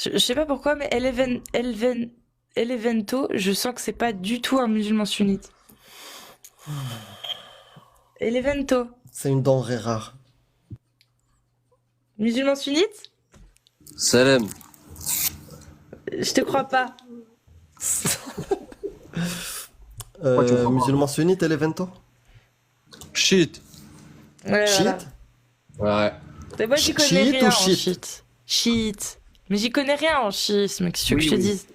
Je sais pas pourquoi, mais Elevento, je sens que c'est pas du tout un musulman sunnite. Elevento, C'est une denrée rare. musulman sunnite? Salam. Je te crois pas. Pourquoi tu crois pas? Musulman sunnite, Elevento? Shit. Ouais, voilà. Chiite? Ouais. Mais moi, j'y connais Chiite rien ou en shit? shit. Shit. Mais j'y connais rien en chiisme, qu'est-ce que tu veux que Oui, je te oui. dise?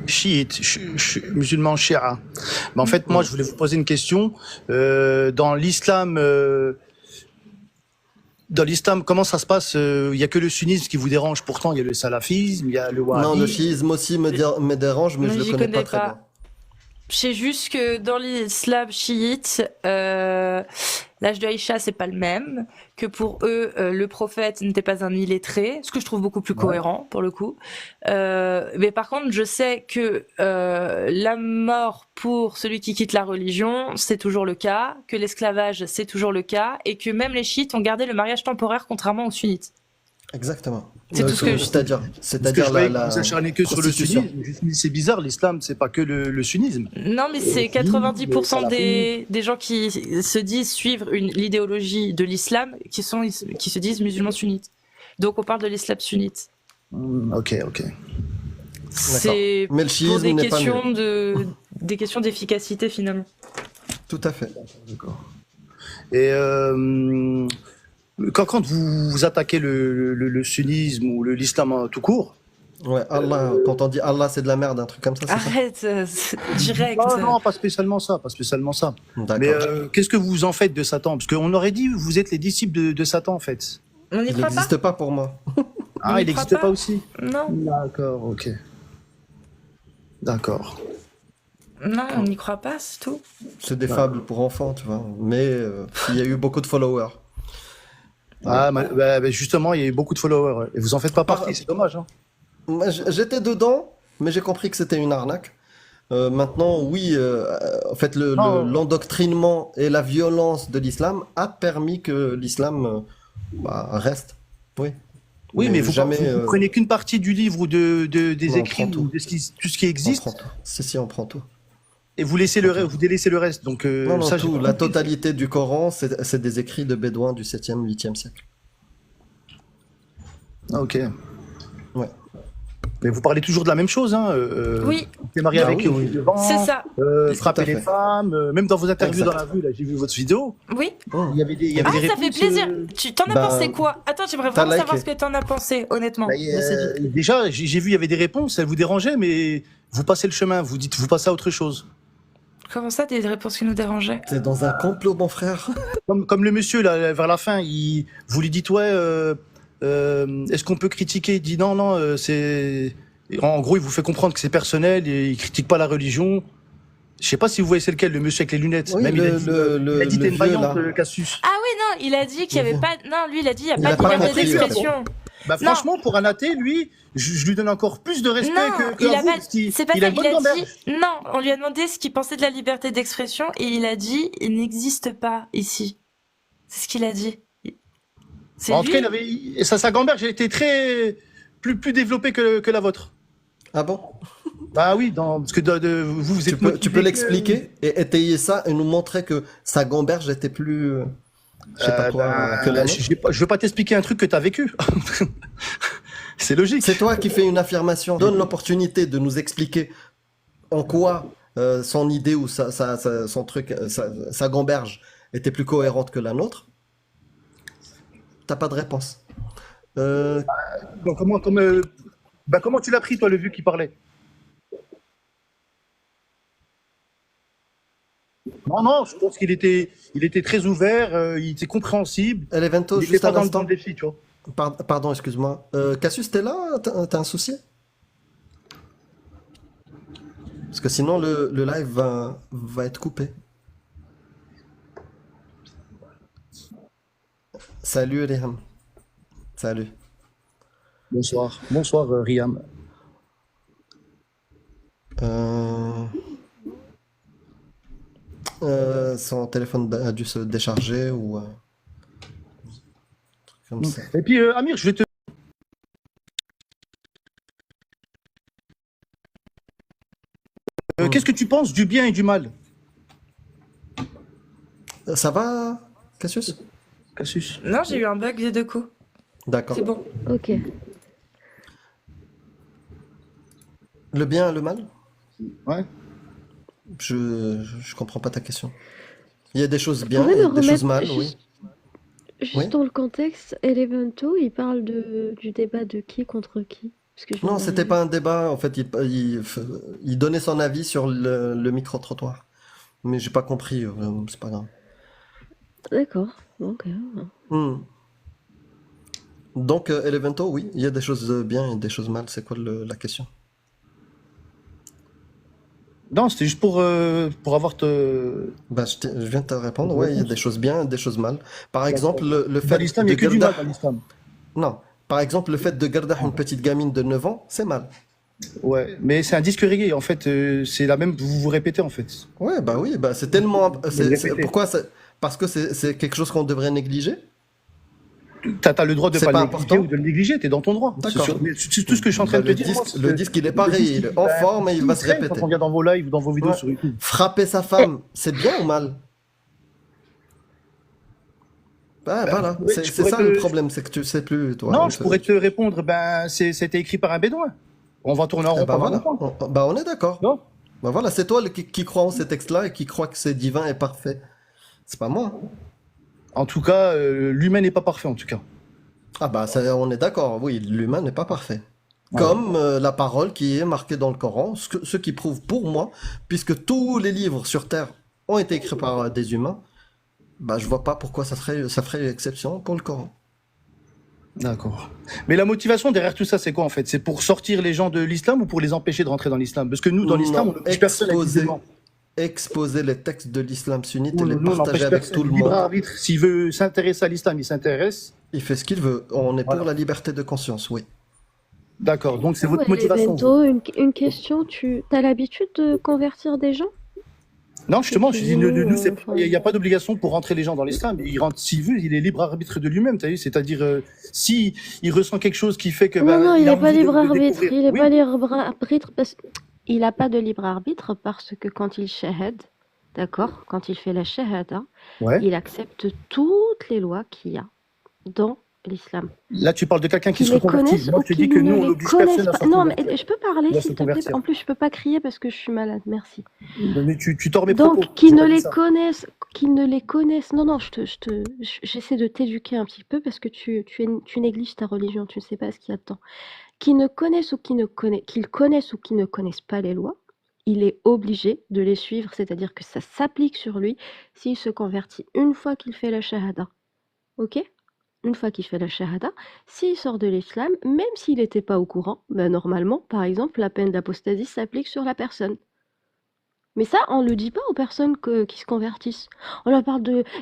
Chiite, musulman shia. Mais en fait, moi, je voulais vous poser une question. Dans l'islam, comment ça se passe? Il n'y a que le sunnisme qui vous dérange. Pourtant, il y a le salafisme, il y a le Non, le wahhabisme. chiisme aussi me dérange, mais Non, je le j'y connais connais pas très bien. pas. Je sais juste que dans l'islam chiite, l'âge de Aïcha, c'est pas le même, que pour eux, le prophète n'était pas un illettré, ce que je trouve beaucoup plus cohérent, pour le coup. Mais par contre, je sais que la mort pour celui qui quitte la religion, c'est toujours le cas, que l'esclavage, c'est toujours le cas, et que même les chiites ont gardé le mariage temporaire, contrairement aux sunnites. Exactement. C'est tout ce que je... C'est-à-dire, Parce que je c'est-à-dire voyais que vous la acharnez que sur le prostitution. sunnisme. Je me suis dit, c'est bizarre, l'islam, c'est pas que le sunnisme. Non, mais c'est 90% des gens qui se disent suivre l'idéologie de l'islam qui se disent musulmans sunnites. Donc on parle de l'islam sunnite. Ok, ok. C'est Mais le pour chiisme n'est pas mieux. des questions d'efficacité finalement. Tout à fait. D'accord. Et quand vous attaquez le sunnisme ou l'islam tout court, Ouais, Allah, quand on dit Allah, c'est de la merde, un truc comme ça, c'est ça? Arrête, c'est direct. non, pas spécialement ça, pas spécialement ça. D'accord. Mais qu'est-ce que vous en faites de Satan? Parce qu'on aurait dit vous êtes les disciples de Satan en fait. On n'y Il croit pas? n'existe pas pour moi. Ah, On y il croit n'existe pas pas aussi? Non, D'accord, ok. D'accord. non, on n'y croit pas, c'est tout. C'est des fables pour enfants, tu vois. Mais il y a eu beaucoup de followers. Ah, justement, il y a eu beaucoup de followers. Ouais. Et vous en faites pas partie, c'est dommage. Hein. Moi, j'étais dedans, mais j'ai compris que c'était une arnaque. Maintenant, oui, en fait, Non. l'endoctrinement et la violence de l'islam a permis que l'islam reste. Oui. Oui, mais vous jamais. prenez qu'une partie du livre ou des Non, on écrits prend tout. ou de tout ce qui On existe prend tout. Si, on prend tout. et vous laissez vous délaissez le reste. Donc, Non, ça, tout. La totalité du Coran, c'est des écrits de bédouins du 7e, 8e siècle. Ah, ok. Ouais. Mais vous parlez toujours de la même chose, hein. Oui, T'es marié Bah avec oui, oui. devant, c'est ça. frapper Tout à les fait. femmes, même dans vos interviews Exact. dans la rue, là, j'ai vu votre vidéo, Oui. il y avait des Ah, réponses. ça fait plaisir. Tu t'en as bah, pensé quoi? Attends, j'aimerais t'as vraiment savoir liké. ce que t'en as pensé, honnêtement, Bah, de cette vidéo. déjà, j'ai vu, il y avait des réponses, elles vous dérangeaient, mais vous passez le chemin, vous dites, vous passez à autre chose. Comment ça, des réponses qui nous dérangeaient? C'est dans un complot, mon frère. Comme le monsieur, là, vers la fin, vous lui dites, ouais, est-ce qu'on peut critiquer? Il dit non, non, c'est. En gros, il vous fait comprendre que c'est personnel et il critique pas la religion. Je sais pas si vous voyez c'est lequel, le monsieur avec les lunettes. Oui, Même il a dit, le t'es une vieux, vaillante, là. Cassius. Ah oui, non, il a dit qu'il y avait pas... Non, lui, il a dit il n'y Il a a pas pas de liberté compris, d'expression. Bah, Non. franchement, pour un athée, lui, je lui donne encore plus de respect Non, que il à a vous, pas... parce qu'il C'est pas il ça, a une il bonne a gamberge. dit... Non, on lui a demandé ce qu'il pensait de la liberté d'expression et il a dit il n'existe pas ici. C'est ce qu'il a dit. C'est En tout lui. cas, sa gamberge a été plus développée que la vôtre. Ah bon? Bah oui, parce que vous êtes Tu motivé peux que- l'expliquer et étayer ça et nous montrer que sa gamberge était plus, je sais pas quoi, que la nôtre? je veux pas t'expliquer un truc que t'as vécu. C'est logique. C'est toi qui fais une affirmation. Donne l'opportunité de nous expliquer en quoi son idée ou son truc, sa gamberge était plus cohérente que la nôtre. T'as pas de réponse. Donc, comment tu l'as pris, toi, le vieux qui parlait? Non, non, je pense il était très ouvert, il était compréhensible. Elevento, Il était juste pas un dans le instant. défi, tu vois. Pardon, excuse-moi. Cassius, t'es là? T'as un souci? Parce que sinon le live va être coupé. Salut Riham. Salut. Bonsoir. Bonsoir, Riam. Euh, son téléphone a dû se décharger ou comme ça. Et puis, Amir, je vais te Qu'est-ce que tu penses du bien et du mal, Ça va, Cassius? Cassius? Non, j'ai eu un bug de deux coups. D'accord. C'est bon. Ok. Le bien et le mal? Ouais. Je comprends pas ta question. Il y a des choses Vous bien pouvez et me des choses remettre mal, oui. juste Oui. dans le contexte, Elevento, il parle du débat de qui contre qui? Parce que je Non, n'ai c'était rien pas vu. un débat. En fait, il donnait son avis sur le micro-trottoir. Mais j'ai pas compris, c'est pas grave. D'accord. Ok. Hmm. Donc, Elevento, oui, il y a des choses bien et des choses mal. C'est quoi la question? Non, c'était juste pour avoir Bah, je viens de te répondre. Ouais, il y a des choses bien et des choses mal. Par exemple, le Dans fait l'islam, il de n'y a que du garder... mal dans l'islam. Non. Par exemple, le fait de garder une petite gamine de 9 ans, c'est mal. Ouais, mais c'est un disque reggae, en fait, c'est la même, vous vous répétez, en fait. Ouais, bah oui, bah c'est tellement... Vous le répétez. Pourquoi parce que c'est quelque chose qu'on devrait négliger? T'as le droit de C'est pas pas le négliger important? ou de le négliger, t'es dans ton droit. D'accord. C'est tout ce que je suis en train Bah, de te dire. moi, c'est le que disque, il est le pareil, disque, il est en forme et il va se traîne répéter. quand on vient dans vos lives ou dans vos vidéos Ouais. sur YouTube. Frapper sa femme, c'est bien ou mal? Bah, voilà, ouais, c'est je c'est pourrais ça te- le problème, c'est que tu sais plus, toi. Non, je pourrais te répondre, ben, c'était écrit par un bédouin. On va tourner en Eh rond bah pendant voilà, longtemps. bah on est d'accord. Non. Bah voilà, c'est toi qui crois en ces textes-là et qui croit que c'est divin et parfait. C'est pas moi. En tout cas, l'humain n'est pas parfait, en tout cas. Ah bah on est d'accord, oui, l'humain n'est pas parfait. Ouais. Comme la parole qui est marquée dans le Coran, ce qui prouve pour moi, puisque tous les livres sur Terre ont été écrits par des humains, bah je vois pas pourquoi ça ferait exception pour le Coran. D'accord. Mais la motivation derrière tout ça, c'est quoi en fait? C'est pour sortir les gens de l'islam ou pour les empêcher de rentrer dans l'islam? Parce que nous, dans l'islam, Non, on n'oblige personne à être musulman. exposer les textes de l'islam sunnite et Nous, les on partager n'empêche avec personne. tout le Libre monde. arbitre. S'il veut s'intéresser à l'islam, il s'intéresse. Il fait ce qu'il veut. On est Voilà. pour la liberté de conscience, oui. D'accord. Donc c'est Ouais, votre motivation. vous. Elevento, une question, tu as l'habitude de convertir des gens? Non, justement, je dis, nous, Enfin, il n'y a pas d'obligation pour rentrer les gens dans l'islam. Il rentre s'il veut, il est libre arbitre de lui-même, t'as vu? C'est-à-dire, si il ressent quelque chose qui fait que, non, non, il a n'est pas envie de libre arbitre. découvrir. Il n'est Oui. pas libre arbitre parce il n'a pas de libre arbitre parce que quand il shahad, d'accord, quand il fait la shahada, Ouais. il accepte toutes les lois qu'il y a dans l'islam. Là, tu parles de quelqu'un qui Qu'ils se les reconvertit. connaissent Moi, ou je te dis qu'ils que ne nous, on les n'oblige connaissent personne à pas. se Non, mais convertir. je peux parler, Il va s'il se te plaît. convertir. En plus, je peux pas crier parce que je suis malade. Merci. Mais tu tords mes propos. Donc, qu'ils J'ai ne pas dit les ça. connaissent, qu'ils ne les connaissent. Non, non, j'essaie de t'éduquer un petit peu parce que tu négliges ta religion. Tu ne sais pas ce qu'il y a dedans. Qu'ils connaissent ou qu'ils connaissent ou qu'ils ne connaissent pas les lois, il est obligé de les suivre, c'est-à-dire que ça s'applique sur lui s'il se convertit une fois qu'il fait la shahada. Ok? Une fois qu'il fait la shahada, s'il sort de l'islam, même s'il n'était pas au courant, ben normalement, par exemple, la peine d'apostasie s'applique sur la personne. Mais ça, on ne le dit pas aux personnes qui se convertissent. On leur parle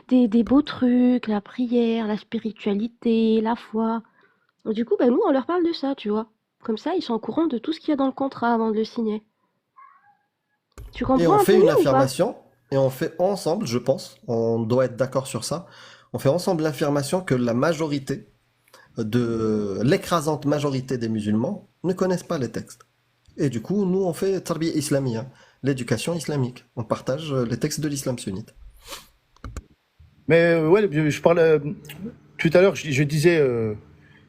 des beaux trucs, la prière, la spiritualité, la foi. Du coup, ben nous, on leur parle de ça, tu vois. Comme ça, ils sont au courant de tout ce qu'il y a dans le contrat avant de le signer. Tu Et comprends on un fait peu une mieux ou pas? affirmation, et on fait ensemble, je pense, on doit être d'accord sur ça, on fait ensemble l'affirmation que l'écrasante majorité des musulmans ne connaissent pas les textes. Et du coup, nous, on fait tarbiya islamia, l'éducation islamique. On partage les textes de l'islam sunnite. Mais ouais, je parlais tout à l'heure, je disais,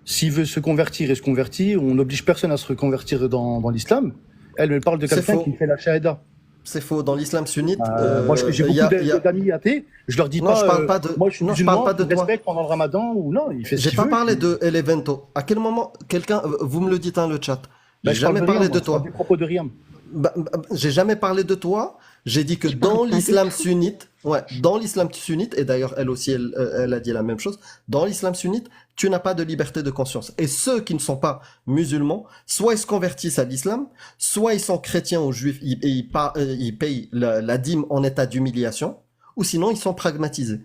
s'il veut se convertir, il se convertit. On n'oblige personne à se reconvertir dans l'islam. Elle me parle de C'est quelqu'un faux. qui fait la shahada. C'est faux. Dans l'islam sunnite, Moi, j'ai il y beaucoup a- il y a- d'amis athées. Je leur dis Non, pas, je parle pas de- moi je suis non, je musulman, parle pas de je le toi. respecte pendant le ramadan ou non, il fait ce J'ai qu'il pas veut. parlé de Elevento. À quel moment vous me le dites dans le chat. Bah, J'ai je parle jamais de parlé Riam, de moi, je parle toi. des propos de Riam. J'ai jamais parlé de toi. J'ai dit que Je parle dans pas de l'islam toi. sunnite, ouais, dans l'islam sunnite, et d'ailleurs elle aussi, elle a dit la même chose, dans l'islam sunnite, tu n'as pas de liberté de conscience. Et ceux qui ne sont pas musulmans, soit ils se convertissent à l'islam, soit ils sont chrétiens ou juifs et ils payent la dîme en état d'humiliation, ou sinon ils sont pragmatisés.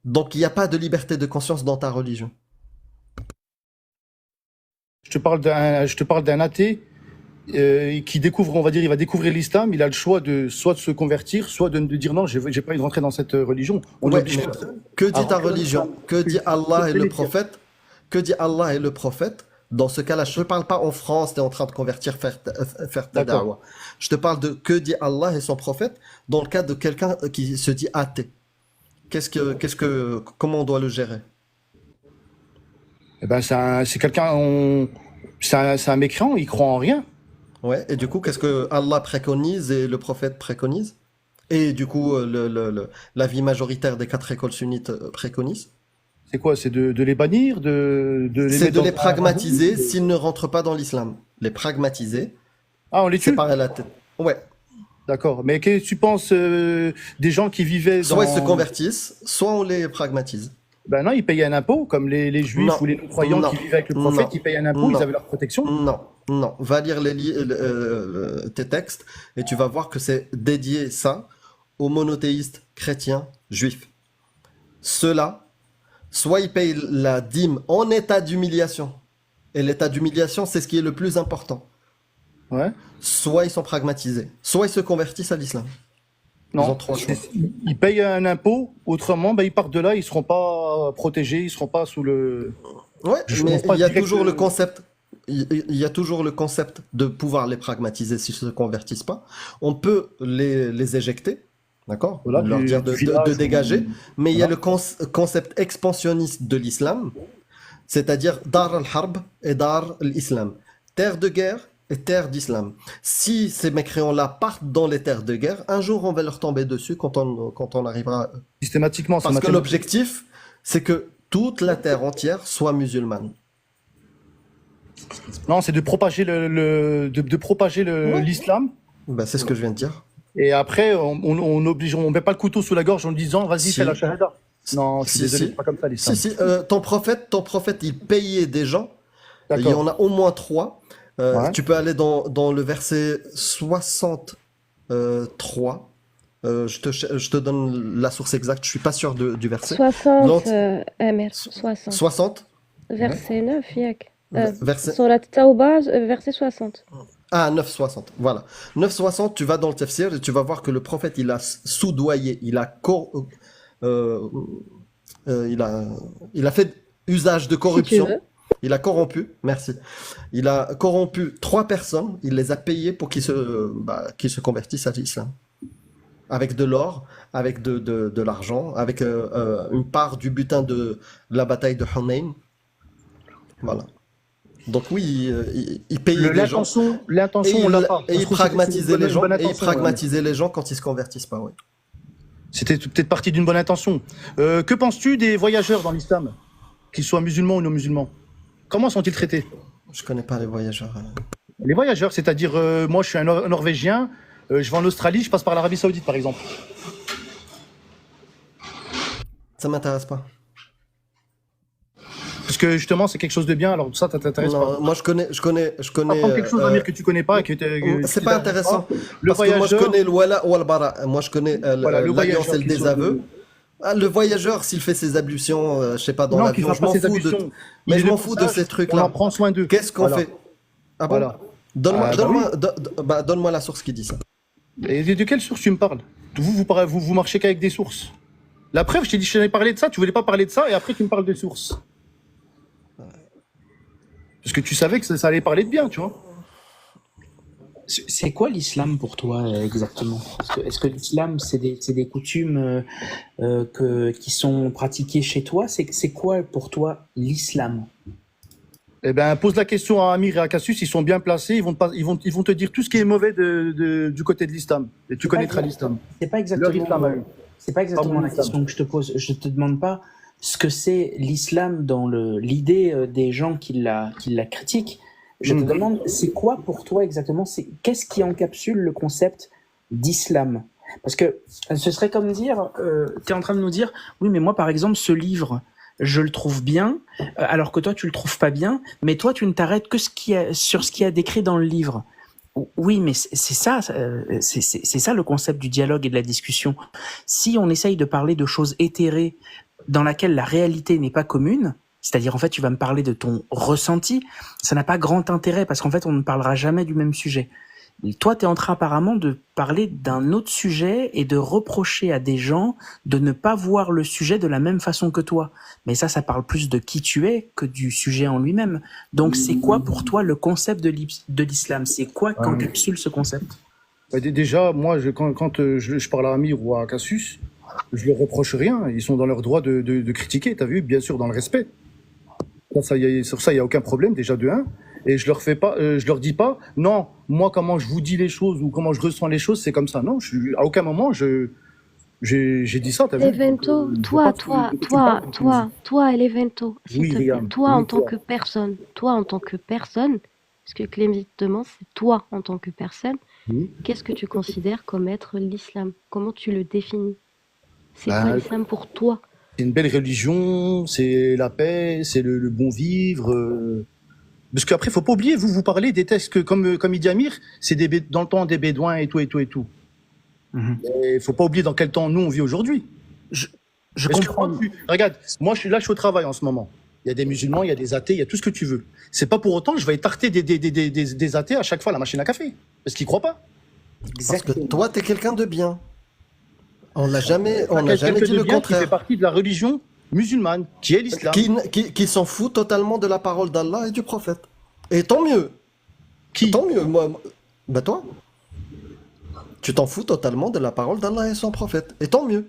Donc il n'y a pas de liberté de conscience dans ta religion. Je te parle d'un athée qui découvre, on va dire, il va découvrir l'islam. Il a le choix de soit de se convertir, soit de dire non, j'ai pas envie de rentrer dans cette religion. On Ouais, n'oblige mais personne. que dit à ta rentrer dans religion? l'islam. Que dit Allah et Que le les prophète? Que dit Allah et le prophète Dans ce cas-là, je ne parle pas en France, tu es en train de convertir, faire ta D'accord. da'wah. Je te parle de que dit Allah et son prophète dans le cas de quelqu'un qui se dit athée. Comment on doit le gérer? Eh ben, c'est quelqu'un, c'est un mécréant, il croit en rien. Ouais, et du coup, qu'est-ce que Allah préconise et le prophète préconise? Et du coup, l'avis majoritaire des 4 écoles sunnites préconise? C'est quoi? C'est de les bannir, de les C'est mettre de dans les un pragmatiser radeau? s'ils ne rentrent pas dans l'islam. Les pragmatiser, Ah, on les tue? séparer la tête. Ouais. D'accord. Mais qu'est-ce que tu penses des gens qui vivaient Soit ils se dans... convertissent, soit on les pragmatise. Ben non, ils payaient un impôt, comme les juifs Non, ou les non-croyants non, qui vivaient avec le prophète, non, ils payaient un impôt, ils non, avaient leur protection. non, non. Va lire tes textes et tu vas voir que c'est dédié ça aux monothéistes chrétiens juifs. Ceux-là, soit ils payent la dîme en état d'humiliation, et l'état d'humiliation, c'est ce qui est le plus important. Ouais. Soit ils sont pragmatisés, soit ils se convertissent à l'islam. Ils ont Non, 3 choix. ils payent un impôt, autrement, ben, ils partent de là, ils seront pas protégés, ils seront pas sous le... Ouais, Je mais pense pas il y a direct, toujours le concept. Il y a toujours le concept de pouvoir les pragmatiser s'ils se convertissent pas. On peut les éjecter, d'accord? Voilà, Leur dire du de village, dégager. Mais il y a voilà. le concept expansionniste de l'islam, c'est-à-dire Dar al-Harb et Dar al-Islam. Terre de guerre et terre d'islam. Si ces mécréants-là partent dans les terres de guerre, un jour on va leur tomber dessus quand on arrivera. Systématiquement, c'est Parce que mathématique. l'objectif, c'est que toute la terre entière soit musulmane. Non, c'est de propager de propager Ouais. l'islam. Ben, c'est ce que je viens de dire. Et après, on met pas le couteau sous la gorge en disant, vas-y, Si. fais la shahada. Non, je suis Si, désolé, si. c'est pas comme ça l'islam. Si, si, ton prophète, il payait des gens. Il y D'accord. en a au moins 3. Ouais. Tu peux aller dans le verset 63. Je te donne la source exacte. Je suis pas sûr du verset. 60 L'ant- Amir, 60. 60. Verset 9, Yak. Verset. Surat Tawbah, verset 60. Ah, 9,60. Voilà. 9,60, tu vas dans le tafsir et tu vas voir que le prophète, il a soudoyé, euh, il a fait usage de Si tu corruption. veux. Il a corrompu, merci. Il a corrompu 3 personnes, il les a payées pour qu'ils se convertissent à l'islam. Avec de l'or, avec de l'argent, avec une part du butin de la bataille de Hunayn. Voilà. Donc oui, il payait des gens. L'intention, on l'a pas. Et Je il trouve que c'est pragmatisait une les gens. bonne Et il intention, ouais. pragmatisait les gens quand ils se convertissent pas, oui. C'était peut-être parti d'une bonne intention. Que penses-tu des voyageurs dans l'islam, qu'ils soient musulmans ou non musulmans? Comment sont-ils traités? Je connais pas les voyageurs. Les voyageurs, c'est-à-dire, moi je suis un Norvégien, je vais en Australie, je passe par l'Arabie Saoudite par exemple. Ça m'intéresse pas. Parce que justement, c'est quelque chose de bien, alors ça, ça t'intéresse pas. Non, moi je connais. Apprends quelque chose, Amir, que tu connais pas et C'est pas intéressant. Le Parce que moi je voyageur, connais le wala ou al bara. Moi je connais voilà, le l'alliance voyageur et le qui désaveu. Ah, le voyageur, s'il fait ses ablutions, je sais pas, dans non, qui l'avion, fera je pas m'en ses fous de. ablutions. Mais Il je est m'en de fous de passage, ces on en trucs-là. prend soin d'eux. Qu'est-ce qu'on Voilà. fait? Ah bon? Voilà. Donne-moi, Ah, bah donne-moi, donne-moi la source qui dit ça. Et de quelle source tu me parles? Vous marchez qu'avec des sources. La preuve, je t'ai dit que je t'avais parlé de ça, tu voulais pas parler de ça, et après tu me parles de sources. Parce que tu savais que ça allait parler de bien, tu vois. C'est quoi l'islam pour toi exactement? Est-ce que l'islam, c'est des coutumes qui sont pratiquées chez toi? C'est quoi pour toi l'islam? Eh ben, pose la question à Amir et à Cassius, ils sont bien placés, ils vont te dire tout ce qui est mauvais du côté de l'islam. Et tu connaîtras l'islam. C'est pas Leur islam à exactement, eux. c'est pas exactement mon la islam. question que je te pose. Je te demande pas ce que c'est l'islam dans l'idée des gens qui la critiquent. Je te demande, c'est quoi pour toi exactement? Qu'est-ce qui encapsule le concept d'islam? Parce que ce serait comme dire, tu es en train de nous dire, oui, mais moi, par exemple, ce livre, je le trouve bien, alors que toi, tu le trouves pas bien, mais toi, tu ne t'arrêtes que sur ce qu'il y a décrit dans le livre. Oui, mais c'est ça le concept du dialogue et de la discussion. Si on essaye de parler de choses éthérées dans laquelle la réalité n'est pas commune, c'est-à-dire en fait tu vas me parler de ton ressenti, ça n'a pas grand intérêt parce qu'en fait on ne parlera jamais du même sujet. Toi, tu es en train apparemment de parler d'un autre sujet et de reprocher à des gens de ne pas voir le sujet de la même façon que toi. Mais ça parle plus de qui tu es que du sujet en lui-même. Donc, c'est quoi pour toi le concept de l'islam? C'est quoi qu'encapsule ce concept? Bah, déjà, moi, quand je parle à Amir ou à Cassius, je leur reproche rien. Ils sont dans leur droit de critiquer, t'as vu, bien sûr, dans le respect. Sur ça, il n'y a aucun problème, déjà de un. Et je leur dis pas, non, moi, comment je vous dis les choses ou comment je ressens les choses, c'est comme ça. Non, à aucun moment, j'ai dit ça, t'as vu. Elevento, toi, Elevento, s'il Oui, te plaît, Liam. toi en Oui, tant que personne, parce que Clément, c'est toi en tant que personne, Oui. qu'est-ce que tu considères comme être l'islam? Comment tu le définis? C'est Bah, quoi l'islam pour toi? C'est une belle religion, c'est la paix, c'est le bon vivre. Parce qu'après, faut pas oublier, vous parlez des textes que, comme il dit Amir, c'est dans le temps des Bédouins et tout et tout et tout. Il faut pas oublier dans quel temps nous on vit aujourd'hui. Je Parce que comprends. regarde, moi je suis au travail en ce moment. Il y a des musulmans, il y a des athées, il y a tout ce que tu veux. C'est pas pour autant que je vais étarter des athées à chaque fois à la machine à café. Parce qu'ils croient pas. Parce que toi, t'es quelqu'un de bien. On n'a jamais Quelqu'un dit de le bien qui fait contraire. partie de la religion musulmane, qui est l'islam. Qui s'en fout totalement de la parole d'Allah et du prophète. Et tant mieux. Qui Tant mieux. Bah toi. Tu t'en fous totalement de la parole d'Allah et son prophète. Et tant mieux.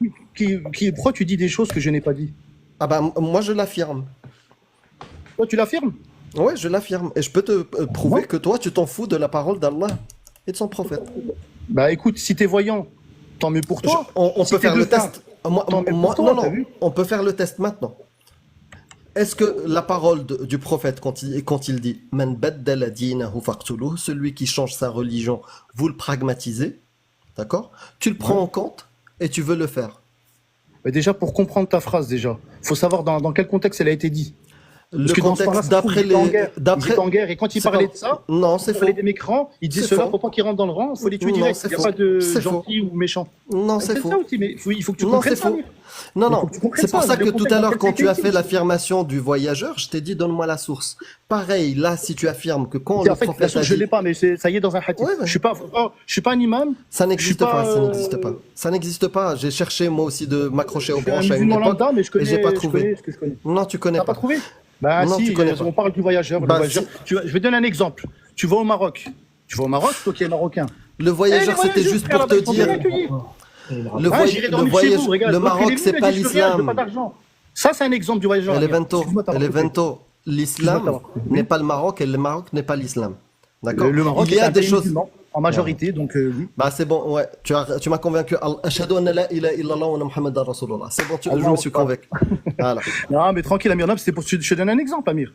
Pourquoi tu dis des choses que je n'ai pas dit? Ah bah moi je l'affirme. Toi, tu l'affirmes? Ouais, je l'affirme. Et je peux te prouver que toi, tu t'en fous de la parole d'Allah et de son prophète. Bah écoute, si t'es voyant, tant mieux pour toi. On Si peut t'es faire le de fin, test. Moi, tant mieux pour toi, non, t'as vu? on peut faire le test maintenant. Est-ce que la parole du prophète, quand il dit « Man baddala dinahu faqtuluh », celui qui change sa religion, vous le pragmatisez, d'accord? Tu le prends en compte et tu veux le faire. Mais déjà, pour comprendre ta phrase, faut savoir dans quel contexte elle a été dit. Le Parce que dans ce temps-là, contexte ça se trouve, d'après ils étaient en les... guerre. Ils étaient en guerre, et quand il C'est parlait pas- de ça, Non, c'est il faux. parlait des mécrans, il disait C'est ceux-là, faux. pour pas qu'ils rentrent dans le rang, il faut les tuer Non, direct. c'est Il n'y a faux. pas de C'est gentil ou méchant. Non, c'est C'est faux. ça aussi, mais il faut que tu Non, comprennes c'est ça. faux. Amir. Non, Il faut non, que tu comprennes c'est pour ça le que tout contexte à dans l'heure, lequel quand tu as c'était fait dit. l'affirmation du voyageur, je t'ai dit donne-moi la source. Pareil, là, si tu affirmes que quand le En fait, la prophète a source, je dit... l'ai pas, mais ça y est dans un hadith. Ouais, ouais. Je suis pas un imam. Ça n'existe Je suis pas, pas, ça n'existe pas. Ça n'existe pas. J'ai cherché moi aussi de m'accrocher aux Je suis un branches à une musulman époque lambda, mais et j'ai pas trouvé. ce que je connais. Non, tu connais T'as pas pas. trouvé? Bah Non, si, tu connais pas. on parle du voyageur. Bah, Je vais te donner un exemple. Tu vas au Maroc. Toi qui es marocain. Le voyageur, Eh, les c'était voyageurs, juste frère, pour te là-bas, ils sont bien dire. accueillis. J'irai Le dormir chez voyage, vous, regarde. le L'autre, il est Maroc, venu, c'est il a pas dit, je te regarde, je veux l'islam. pas d'argent. Ça, c'est un exemple du voyageur. Amir. Elevento, Excuse-moi de t'avoir coupé. Elevento, l'islam Excuse-moi de t'avoir coupé. n'est pas le Maroc et le Maroc n'est pas l'islam. D'accord? Le Maroc Il y est a un des pays choses. musulman, en majorité, donc oui. Bah c'est bon, ouais. Tu m'as convaincu. Ashhadu an la ilaha illallah wa anna Muhammadan Rasulullah. C'est bon, je Allah me suis convaincu. Voilà. Non, mais tranquille, Amir, non, c'était pour je te donne un exemple, Amir.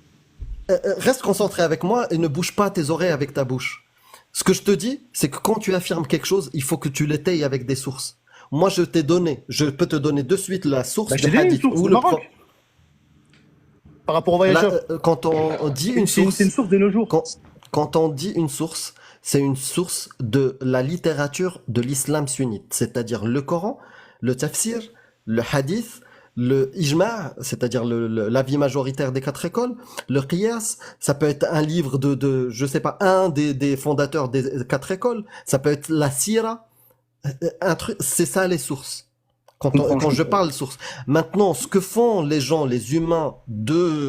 Reste concentré avec moi et ne bouge pas tes oreilles avec ta bouche. Ce que je te dis, c'est que quand tu affirmes quelque chose, il faut que tu l'étayes avec des sources. Moi, je peux te donner de suite la source Bah, je du t'ai donné une hadith source, ou le le Maroc. Par rapport au voyageur. Quand on dit une source, C'est une source de nos jours. quand on dit une source, c'est une source de la littérature de l'islam sunnite, c'est-à-dire le Coran, le tafsir, le hadith, le ijma', c'est-à-dire l'avis majoritaire des 4 écoles, le qiyas, ça peut être un livre je sais pas, un des fondateurs des 4 écoles, ça peut être la sira, un truc, c'est ça les sources. Quand je parle source. Maintenant, ce que font les gens, les humains,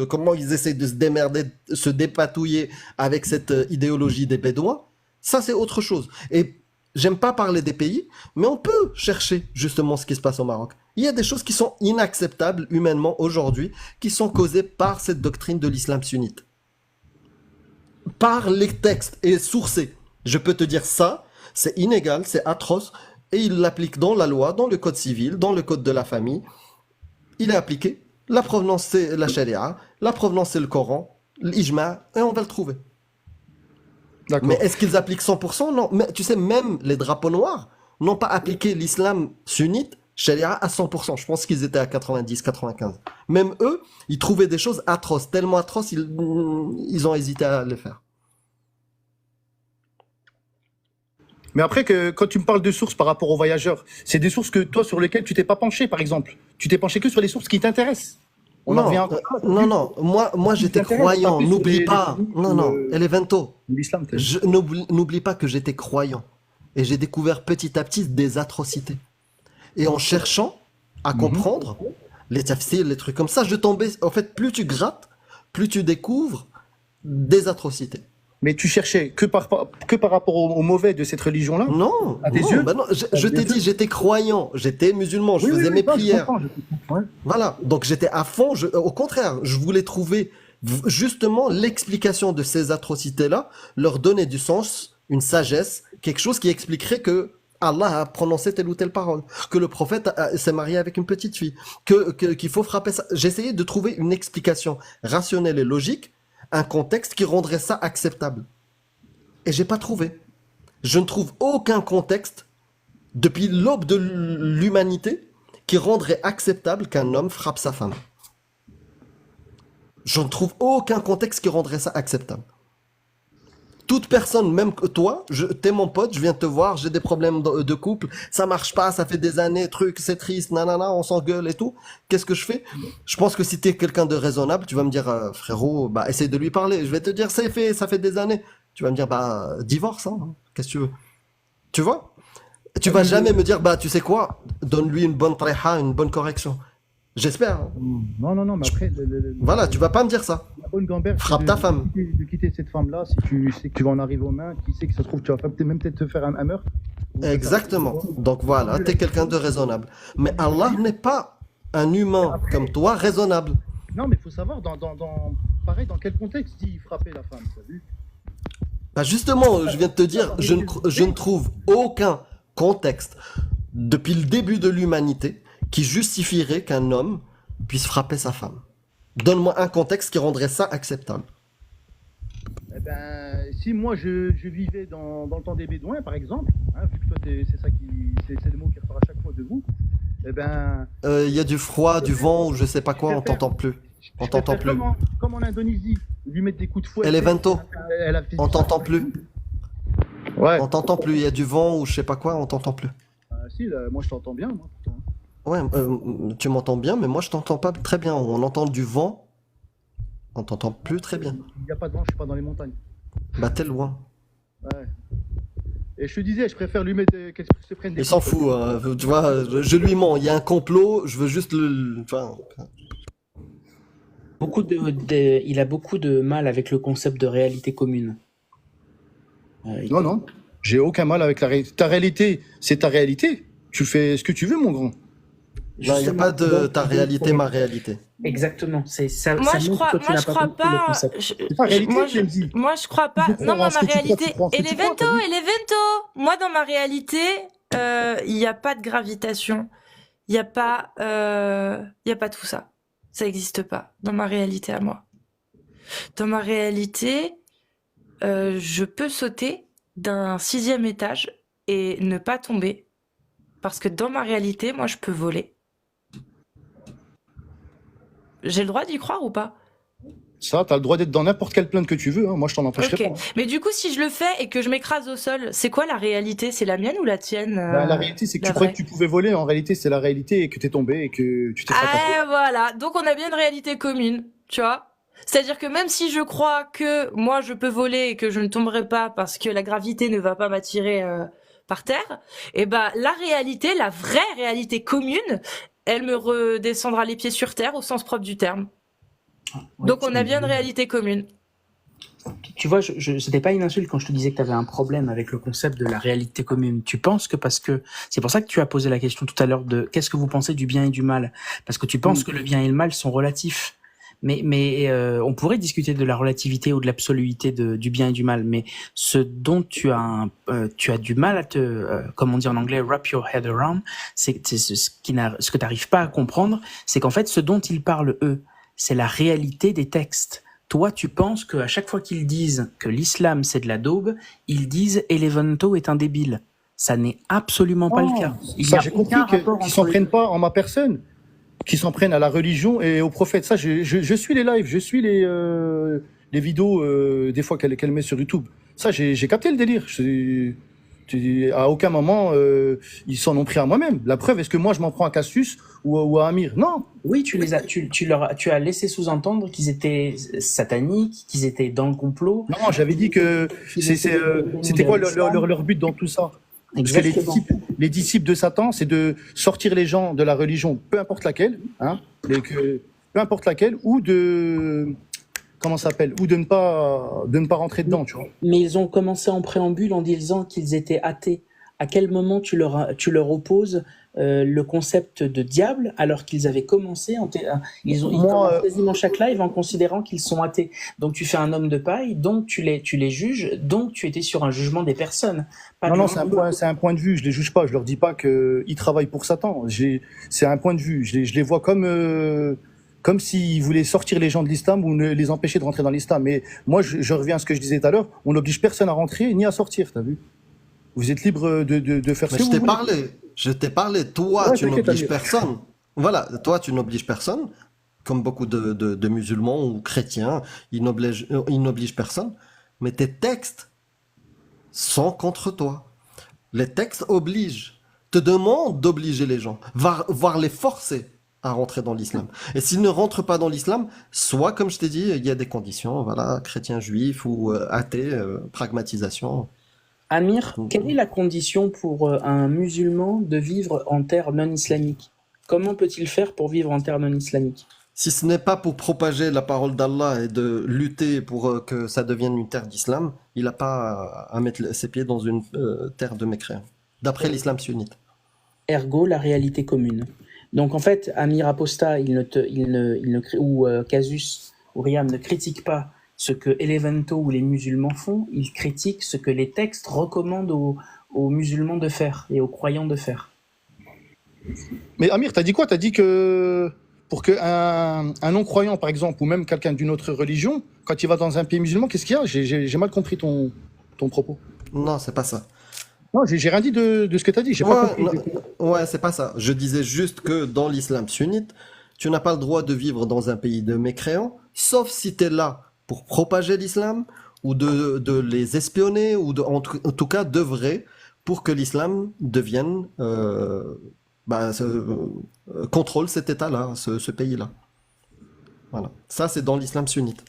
comment ils essaient de se démerder, se dépatouiller avec cette idéologie des Bédouins, ça c'est autre chose. Et j'aime pas parler des pays, mais on peut chercher justement ce qui se passe au Maroc. Il y a des choses qui sont inacceptables humainement aujourd'hui, qui sont causées par cette doctrine de l'islam sunnite. Par les textes et sourcés. Je peux te dire ça, c'est inégal, c'est atroce, et il l'applique dans la loi, dans le code civil, dans le code de la famille. Il est appliqué. La provenance, c'est la charia. La provenance, c'est le Coran, l'ijma, et on va le trouver. D'accord. Mais est-ce qu'ils appliquent 100%? Non. Mais tu sais, même les drapeaux noirs n'ont pas appliqué l'islam sunnite, charia, à 100%. Je pense qu'ils étaient à 90, 95. Même eux, ils trouvaient des choses atroces, tellement atroces, ils ont hésité à les faire. Mais après, quand tu me parles de sources par rapport aux voyageurs, c'est des sources que toi, sur lesquelles tu t'es pas penché, par exemple. Tu t'es penché que sur les sources qui t'intéressent. On en Non, revient non, moi j'étais t'intéresse de croyant, taper sur n'oublie les pas. ethnies Non, ou non, Elevento, l'islam. n'oublie pas que j'étais croyant. Et j'ai découvert petit à petit des atrocités. Et en cherchant à comprendre les tafsirs, les trucs comme ça, je tombais. En fait, plus tu grattes, plus tu découvres des atrocités. Mais tu cherchais que par rapport au mauvais de cette religion-là? Non, À tes non, yeux? bah non, je t'ai dit, j'étais croyant, j'étais musulman, je faisais mes non, je prières. comprends, je comprends, ouais. Voilà, donc j'étais à fond, au contraire, je voulais trouver justement l'explication de ces atrocités-là, leur donner du sens, une sagesse, quelque chose qui expliquerait que Allah a prononcé telle ou telle parole, que le prophète s'est marié avec une petite fille, qu'il faut frapper ça. J'essayais de trouver une explication rationnelle et logique, un contexte qui rendrait ça acceptable. Et j'ai pas trouvé. Je ne trouve aucun contexte depuis l'aube de l'humanité qui rendrait acceptable qu'un homme frappe sa femme. Je ne trouve aucun contexte qui rendrait ça acceptable. Toute personne, même que toi, t'es mon pote, je viens te voir, j'ai des problèmes de couple, ça marche pas, ça fait des années, truc, c'est triste, nanana, on s'engueule et tout. Qu'est-ce que je fais? Je pense que si t'es quelqu'un de raisonnable, tu vas me dire, frérot, bah, essaye de lui parler. Je vais te dire, ça fait des années. Tu vas me dire, bah, divorce, hein. Qu'est-ce que tu veux? Tu vois? Tu vas jamais me dire, bah, tu sais quoi? Donne-lui une bonne tréha, une bonne correction. J'espère, hein. Non, mais après, Voilà, tu vas pas me dire ça. la bonne gamberge, Frappe c'est ta femme. de quitter cette femme-là, si tu sais que tu vas en arriver aux mains, qui sait que ça se trouve, tu vas peut-être te faire un meurtre. Exactement. Donc voilà, t'es quelqu'un de raisonnable. Mais Allah n'est pas un humain comme toi raisonnable. Non, mais il faut savoir, pareil, dans quel contexte il frappait la femme, t'as vu? Bah justement, je viens de te dire, je ne trouve aucun contexte depuis le début de l'humanité qui justifierait qu'un homme puisse frapper sa femme. Donne-moi un contexte qui rendrait ça acceptable. Eh ben, si moi je vivais dans le temps des Bédouins, par exemple, hein, vu que toi c'est le mot qui ressort à chaque fois de vous, eh ben. Il y a du froid, du vent, ou je sais pas quoi, on t'entend plus. On t'entend plus. Comme en Indonésie, lui mettre des coups de fouet. Elevento, on t'entend plus. Ouais. On t'entend plus, il y a du vent ou je sais pas quoi, on t'entend plus. Si, là, moi je t'entends bien, moi. Pourtant. Ouais, tu m'entends bien, mais moi je t'entends pas très bien. On entend du vent, on t'entend plus très bien. Il n'y a pas de vent, je suis pas dans les montagnes. Bah t'es loin. Ouais. Et je te disais, je préfère lui mettre qu'elle se prenne des. Il s'en fout, hein. Tu vois, je lui mens. Il y a un complot, je veux juste le. Enfin. Il a beaucoup de mal avec le concept de réalité commune. Non, j'ai aucun mal avec la réalité. Ta réalité, c'est ta réalité. Tu fais ce que tu veux, mon grand. Non, il n'y a pas de ta réalité, ma réalité. Exactement. C'est ça. Moi, ça je montre crois, que tu n'as moi, je crois compris le pas. concept. C'est pas réalité, moi, Clemzy. je crois pas. Tu peux Non, croire moi, en ce ma que tu crois, réalité. tu crois en ce que tu crois, t'as vu Elevento. Moi, dans ma réalité, il n'y a pas de gravitation. Il n'y a pas, tout ça. Ça n'existe pas dans ma réalité à moi. Dans ma réalité, je peux sauter d'un 6e étage et ne pas tomber. Parce que dans ma réalité, moi, je peux voler. J'ai le droit d'y croire ou pas? Ça, t'as le droit d'être dans n'importe quelle plainte que tu veux, hein. Moi je t'en empêcherai Ok. pas. Mais du coup, si je le fais et que je m'écrase au sol, c'est quoi la réalité? C'est la mienne ou la tienne? La réalité, c'est que la tu croyais vraie. que tu pouvais voler. En réalité, c'est la réalité et que t'es tombé et que tu t'es fracassé. Ah, voilà. Donc, on a bien une réalité commune, tu vois? C'est-à-dire que même si je crois que moi, je peux voler et que je ne tomberai pas parce que la gravité ne va pas m'attirer par terre, eh ben, la réalité, la vraie réalité commune, elle me redescendra les pieds sur terre au sens propre du terme. Donc, on a bien une réalité commune. Tu vois, c'était pas une insulte quand je te disais que tu avais un problème avec le concept de la réalité commune. Tu penses que c'est pour ça que tu as posé la question tout à l'heure de qu'est-ce que vous pensez du bien et du mal? Parce que tu penses que le bien et le mal sont relatifs. Mais on pourrait discuter de la relativité ou de l'absoluité du bien et du mal. Mais ce dont tu as du mal à comme on dit en anglais, wrap your head around, c'est ce que tu n'arrives pas à comprendre, c'est qu'en fait, ce dont ils parlent eux, c'est la réalité des textes. Toi, tu penses qu'à chaque fois qu'ils disent que l'islam c'est de la daube, ils disent Elevento est un débile. Ça n'est absolument pas le cas. Il y Ça, a j'ai aucun compris rapport qu'ils entre s'en les prennent deux. pas en ma personne, qu'ils s'en prennent à la religion et au prophète. Ça, je suis les lives, je suis les vidéos des fois qu'elle met sur YouTube. Ça, j'ai capté le délire. À aucun moment, ils s'en ont pris à moi-même. La preuve, est-ce que moi, je m'en prends à Cassius ou à Amir? Non. Oui, tu as laissé sous-entendre qu'ils étaient sataniques, qu'ils étaient dans le complot. Non, j'avais dit que c'était quoi leur but dans tout ça? Parce que Exactement. les disciples de Satan, c'est de sortir les gens de la religion, peu importe laquelle, hein, peu importe laquelle, ou de comment ça s'appelle, ou de ne pas rentrer dedans, tu vois. Mais ils ont commencé en préambule en disant qu'ils étaient athées. À quel moment tu leur opposes le concept de diable alors qu'ils avaient commencé, ils commencent quasiment chaque live en considérant qu'ils sont athées. Donc tu fais un homme de paille, donc tu les juges, donc tu étais sur un jugement des personnes. Non, c'est un point de vue, je les juge pas, je leur dis pas qu'ils travaillent pour Satan. C'est un point de vue, je les vois comme s'ils voulaient sortir les gens de l'islam ou les empêcher de rentrer dans l'islam. Mais moi, je reviens à ce que je disais tout à l'heure, on n'oblige personne à rentrer ni à sortir, t'as vu? Vous êtes libre de faire ce que vous voulez. Je t'ai parlé. Toi, Ouais, tu t'inquiète, n'obliges Amir. personne. Voilà, toi, tu n'obliges personne, comme beaucoup de musulmans ou chrétiens, ils n'obligent personne. Mais tes textes sont contre toi. Les textes obligent, te demandent d'obliger les gens, voire les forcer à rentrer dans l'islam. Et s'ils ne rentrent pas dans l'islam, soit, comme je t'ai dit, il y a des conditions, voilà, chrétien, juif ou athée, pragmatisation. Amir, quelle est la condition pour un musulman de vivre en terre non islamique? Comment peut-il faire pour vivre en terre non islamique? Si ce n'est pas pour propager la parole d'Allah et de lutter pour que ça devienne une terre d'islam, il n'a pas à mettre ses pieds dans une terre de mécréants, d'après l'islam sunnite. Ergo, la réalité commune. Donc en fait, Amir Aposta, ou Casus ou Riam ne critique pas ce que Elevento ou les musulmans font, ils critiquent ce que les textes recommandent aux musulmans de faire et aux croyants de faire. Mais Amir, t'as dit quoi? T'as dit que pour qu'un non-croyant, par exemple, ou même quelqu'un d'une autre religion, quand il va dans un pays musulman, qu'est-ce qu'il y a? J'ai mal compris ton propos. Non, c'est pas ça. Non, j'ai rien dit de ce que t'as dit. J'ai pas compris. Ouais, c'est pas ça. Je disais juste que dans l'islam sunnite, tu n'as pas le droit de vivre dans un pays de mécréants, sauf si tu es là pour propager l'islam, ou de les espionner, ou en tout cas d'œuvrer pour que l'islam devienne contrôle cet État-là, ce pays-là. Voilà. Ça, c'est dans l'islam sunnite.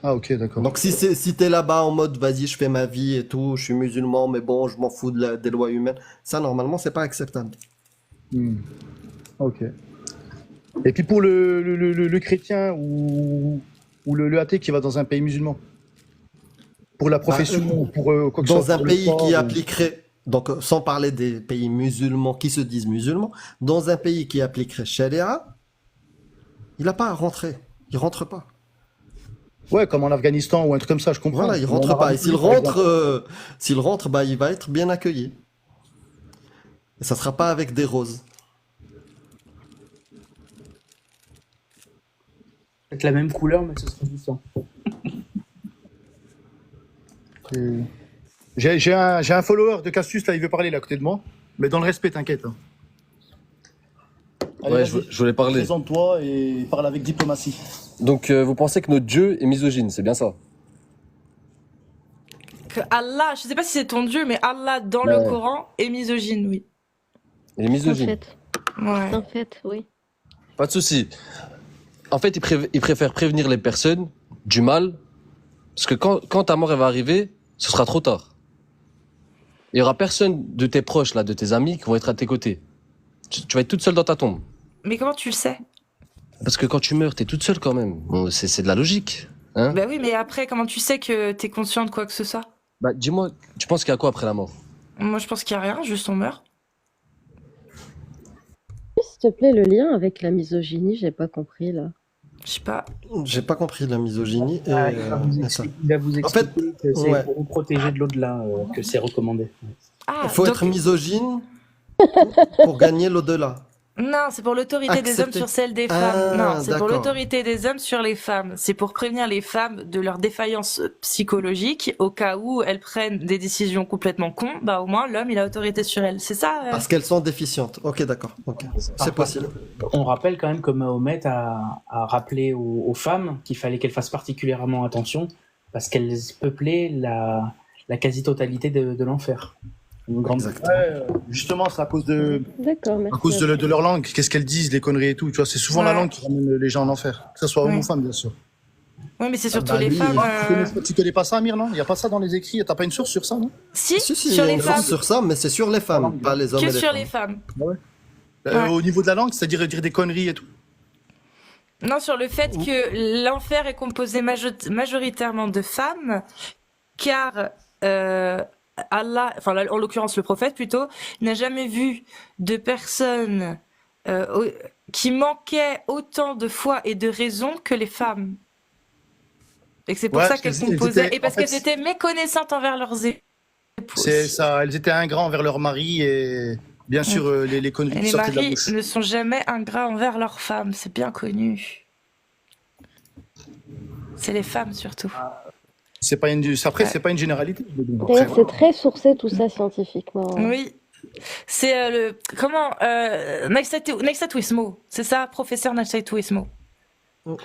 Ah, ok, d'accord. Donc, si t'es là-bas en mode, vas-y, je fais ma vie et tout, je suis musulman, mais bon, je m'en fous des lois humaines, ça, normalement, c'est pas acceptable. Ok. Et puis pour le chrétien ou le athée qui va dans un pays musulman, pour la profession ou pour quoi que ce Dans soit, un pour le pays sport, qui ou- appliquerait, donc sans parler des pays musulmans qui se disent musulmans, dans un pays qui appliquerait Sharia, il n'a pas à rentrer. Il rentre pas. Ouais, comme en Afghanistan ou un truc comme ça, je comprends. Voilà, il Ou en rentre pas. Arabie Et s'il Saoudite, par exemple. rentre, bah, il va être bien accueilli. Et ça sera pas avec des roses. Avec la même couleur, mais ce sera du sang. J'ai un follower de Cassius, là, il veut parler là à côté de moi. Mais dans le respect, t'inquiète. Hein. Allez, Ouais, vas-y, je voulais parler. présente-toi et parle avec diplomatie. Donc, vous pensez que notre Dieu est misogyne, c'est bien ça? Que Allah, je sais pas si c'est ton Dieu, mais Allah dans Ouais. le Coran est misogyne, oui. Il est En misogyne. fait, Ouais. en fait, oui. Pas de souci. En fait, il préfère prévenir les personnes du mal, parce que quand ta mort elle va arriver, ce sera trop tard. Il y aura personne de tes proches, là, de tes amis, qui vont être à tes côtés. Tu vas être toute seule dans ta tombe. Mais comment tu le sais? Parce que quand tu meurs, t'es toute seule quand même. Bon, c'est de la logique. Hein? Bah oui, mais après, comment tu sais que t'es conscient de quoi que ce soit? Bah, dis-moi, tu penses qu'il y a quoi après la mort? Moi, je pense qu'il y a rien, juste on meurt. S'il te plaît, le lien avec la misogynie, j'ai pas compris là. Je sais pas. J'ai pas compris la misogynie. Et, Ah, il va vous et ça. expliquer En fait, que c'est ouais. pour vous protéger de l'au-delà que c'est recommandé. Ah, Il faut donc- être misogyne pour gagner l'au-delà. Non, c'est pour l'autorité des hommes Accepter. sur celle des Ah, femmes. Non, c'est pour d'accord. l'autorité des hommes sur les femmes. C'est pour prévenir les femmes de leur défaillance psychologique au cas où elles prennent des décisions complètement cons. Bah au moins l'homme il a autorité sur elles. C'est ça. Parce qu'elles sont déficientes. Ok, d'accord. Ok. C'est possible. On rappelle quand même que Mahomet a rappelé aux femmes qu'il fallait qu'elles fassent particulièrement attention parce qu'elles peuplaient la quasi-totalité de l'enfer. Une grande... Exactement. Justement, c'est à cause D'accord, merci. à cause de leur langue, qu'est-ce qu'elles disent, les conneries et tout. Tu vois, c'est souvent la langue qui ramène les gens en enfer, que ce soit homme ou femme, bien sûr. Oui, mais c'est surtout bah, les lui, femmes. Tu connais pas ça, Amir, non? Il n'y a pas ça dans les écrits. T'as pas une source sur ça, non? Si, Si, il y sur a les une femmes. source sur ça, mais c'est sur les femmes, pas les hommes et Que les sur femmes. les femmes. Ouais. Au niveau de la langue, c'est-à-dire dire des conneries et tout. Non, sur le fait que l'enfer est composé majoritairement de femmes, car Allah, enfin en l'occurrence le prophète plutôt, n'a jamais vu de personnes qui manquaient autant de foi et de raison que les femmes. Et que c'est pour Ouais, ça qu'elles elles composaient, étaient- et parce en fait, qu'elles étaient méconnaissantes envers leurs épouses. C'est ça, elles étaient ingrats envers leur mari et bien sûr les conneries Et qui les sortaient de la maris bouche. ne sont jamais ingrats envers leurs femmes, c'est bien connu. C'est les femmes surtout. C'est pas c'est pas une généralité. je le dis. D'ailleurs, c'est très sourcé tout ça scientifiquement. Oui. C'est le. Comment Nextatuismo. C'est ça, professeur Nextatuismo.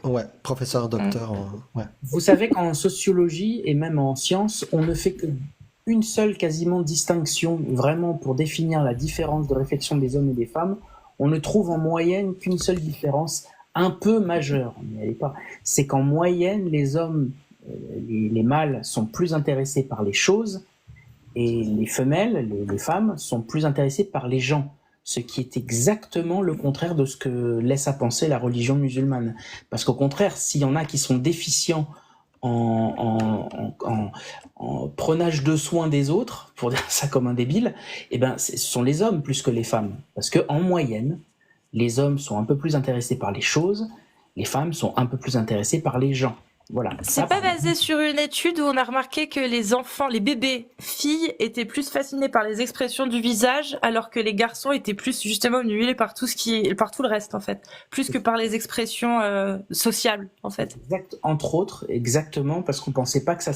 Ouais, professeur, docteur, ouais. Vous savez qu'en sociologie et même en sciences, on ne fait qu'une seule quasiment distinction vraiment pour définir la différence de réflexion des hommes et des femmes. On ne trouve en moyenne qu'une seule différence un peu majeure, mais elle est pas. C'est qu'en moyenne, les hommes, les mâles sont plus intéressés par les choses et les femelles, les femmes, sont plus intéressées par les gens. Ce qui est exactement le contraire de ce que laisse à penser la religion musulmane. Parce qu'au contraire, s'il y en a qui sont déficients en prenage de soin des autres, pour dire ça comme un débile, eh ben, ce sont les hommes plus que les femmes. Parce qu'en moyenne, les hommes sont un peu plus intéressés par les choses, les femmes sont un peu plus intéressées par les gens. Voilà. C'est pas basé sur une étude où on a remarqué que les enfants, les bébés filles étaient plus fascinés par les expressions du visage, alors que les garçons étaient plus justement obnubilés par tout le reste en fait, plus que par les expressions sociales en fait. Entre autres, exactement, parce qu'on pensait pas que ça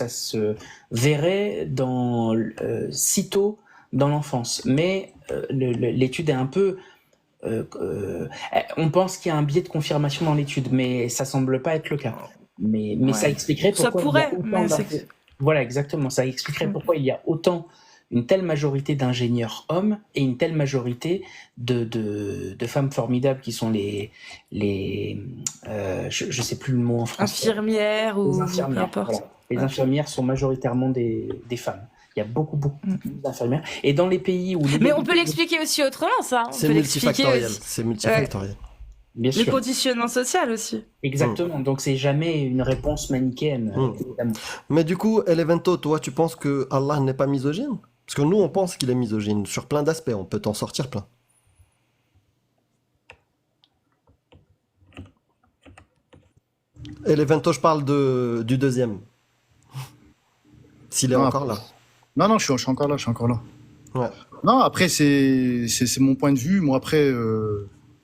se verrait sitôt dans l'enfance. Mais l'étude est un peu on pense qu'il y a un biais de confirmation dans l'étude, mais ça semble pas être le cas. Mais Ouais. ça expliquerait Ça pourquoi pourrait, il y a autant mais d'infos. Voilà, exactement. Ça expliquerait pourquoi il y a une telle majorité d'ingénieurs hommes et une telle majorité de femmes formidables qui sont je sais plus le mot en français. Infirmières Les ou infirmières. peu importe. Voilà. Les infirmières sont majoritairement des femmes. Il y a beaucoup d'infirmières. Et dans les pays où... Mais on peut l'expliquer aussi autrement ça. On C'est peut l'expliquer multifactoriel. aussi. C'est multifactoriel. Bien Le sûr. conditionnement social aussi. Exactement. Donc c'est jamais une réponse manichéenne. Évidemment. Mais du coup, Elevento, toi, tu penses que Allah n'est pas misogyne? Parce que nous, on pense qu'il est misogyne sur plein d'aspects. On peut t'en sortir plein. Elevento, je parle du deuxième. S'il est Ah, encore là. Non, je suis encore là, Ouais. Non, après, c'est mon point de vue. Moi, après,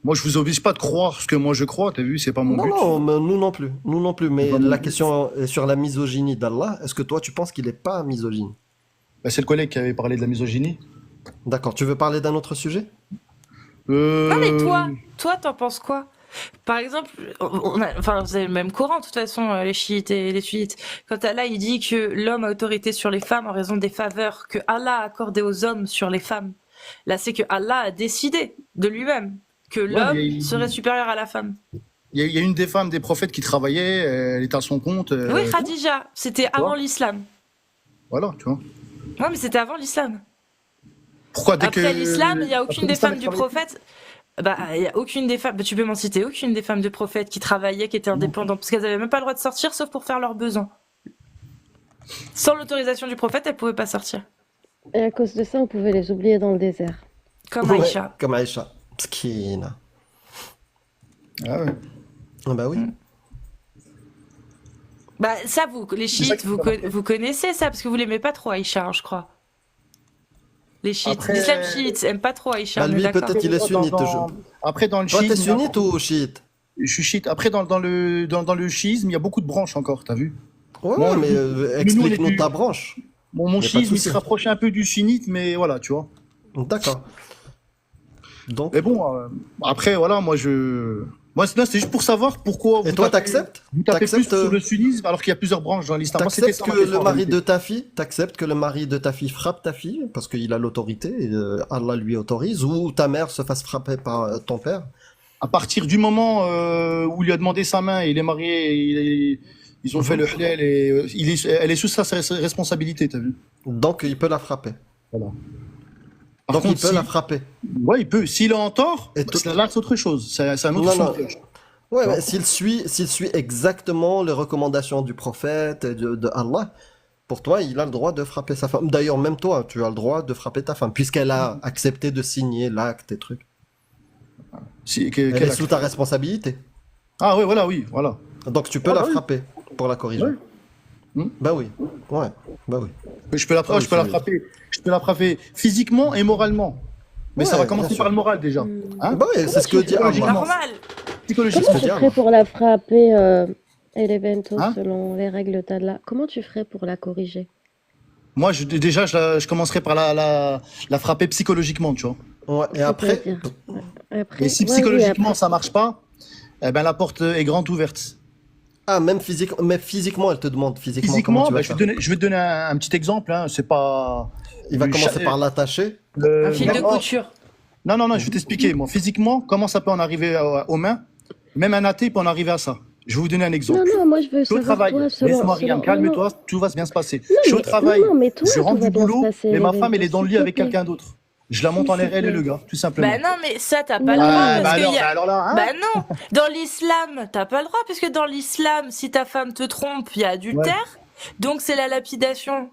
moi, je vous oblige pas de croire ce que moi je crois, t'as vu, c'est pas mon Non, but. non, mais nous non plus. Nous non plus. Mais pas mon la but. question est sur la misogynie d'Allah. Est-ce que toi, tu penses qu'il n'est pas misogyne? Bah, c'est le collègue qui avait parlé de la misogynie. D'accord. Tu veux parler d'un autre sujet? Non mais toi t'en penses quoi? Par exemple, enfin vous avez le même Coran de toute façon, les chiites et les sunnites. Quand Allah il dit que l'homme a autorité sur les femmes en raison des faveurs que Allah a accordées aux hommes sur les femmes. Là c'est que Allah a décidé de lui-même que l'homme mais il- serait supérieur à la femme. Il y a une des femmes des prophètes qui travaillait, elle était à son compte. Oui, Khadija, c'était avant l'islam. Voilà, tu vois. Ouais, mais c'était avant l'islam. Pourquoi dès Après que l'islam, il y a aucune après des l'islam, femmes du elle travaillait prophète. Bah, il y a aucune des femmes. Bah, tu peux m'en citer aucune des femmes du prophète qui travaillaient, qui étaient indépendantes, parce qu'elles avaient même pas le droit de sortir, sauf pour faire leurs besoins. Sans l'autorisation du prophète, elles pouvaient pas sortir. Et à cause de ça, on pouvait les oublier dans le désert. Comme Ouais, Aïcha. comme Aïcha. Pskina. Ah ouais. Ah bah oui. Bah, ça, les ça chiites, qui vous connaissez ça, parce que vous l'aimez pas trop, Aïcha, hein, je crois. Les chiites. Après- L'islam chiite aime pas trop Aïcha, Bah, on est lui, d'accord. peut-être il est sunnite. Après, dans le Toi, t'es chiisme, sunnite ou chiite? je suis chiite. Après, dans le chiisme, il y a beaucoup de branches encore, t'as vu? Ouais, Moi, mais nous, on est explique-nous du- ta branche. Mon Y a pas de chiisme, il souci. se rapprochait un peu du sunnite, mais voilà, tu vois. D'accord. Donc, Mais bon, après, voilà, moi, Moi, c'est juste pour savoir pourquoi. Et toi, t'acceptes? Vous tapez plus T'acceptes, sur le sunnisme alors qu'il y a plusieurs branches dans l'islam. Moi, c'était T'acceptes ça ma que question, le en mari réalité. de ta fille, t'acceptes que le mari de ta fille frappe ta fille parce qu'il a l'autorité, et, Allah lui autorise, ou ta mère se fasse frapper par ton père? À partir du moment où il lui a demandé sa main et il est marié, ils ont fait le halal et elle est sous sa responsabilité, t'as vu? Donc il peut la frapper. Voilà. Par Donc il contre, peut la frapper. ouais, il peut. S'il est en tort, Et tout- là, c'est autre chose. C'est un autre Non, son non. de cloche. Ouais, mais s'il suit exactement les recommandations du prophète et de Allah, pour toi, il a le droit de frapper sa femme. D'ailleurs, même toi, tu as le droit de frapper ta femme, puisqu'elle a accepté de signer l'acte et trucs. Elle Quel est acte? sous ta responsabilité. Ah ouais, voilà, oui, voilà. Donc tu peux Ah, la bah oui. frapper pour la corriger. Ouais. Bah oui. Ouais. Bah oui. Je peux la, Ah oui, je peux la c'est- frapper. Je peux la frapper physiquement et moralement. Mais ça Ouais, va commencer bien sûr. par le moral déjà. Hein? Bah oui, c'est ce que dit psychologiquement, Allah. Normal. Psychologiquement. Comment que tu dire, ferais pour la frapper, Eleventos, Hein selon les règles d'Allah? Comment tu ferais pour la corriger? Moi, déjà, je commencerai par la frapper psychologiquement, tu vois. Ouais, et après, C'est-à-dire, après, Et si ouais, oui, psychologiquement après. ça marche pas, eh ben la porte est grande ouverte. même physiquement, elle te demande physiquement, comment Physiquement, tu vas bah, faire. je vais te donner un petit exemple. Hein. C'est pas. Il va le commencer cha- par l'attacher. Un fil de même- couture. Non, non, non, je vais t'expliquer. Moi, physiquement, comment ça peut en arriver aux mains? Même un athée peut en arriver à ça. Je vais vous donner un exemple. Non, non, moi je veux Je suis au savoir travail. toi, selon... Laisse-moi rien, selon... calme-toi, tout va bien se passer. Non, Je suis au mais- travail. non, mais toi, Je rentre tout va du bien se boulot, passer, mais ma Eleventos, femme, elle est dans le lit s'il te avec plaît. quelqu'un d'autre. Je la monte en S'il te l'air, elle et plaît. le gars, tout simplement. Bah non, mais ça, t'as pas le Non. droit. Ah, Parce bah que alors, y a- alors là, hein. Bah non, dans l'islam, t'as pas le droit, parce que dans l'islam, si ta femme te trompe, il y a adultère, donc c'est la lapidation.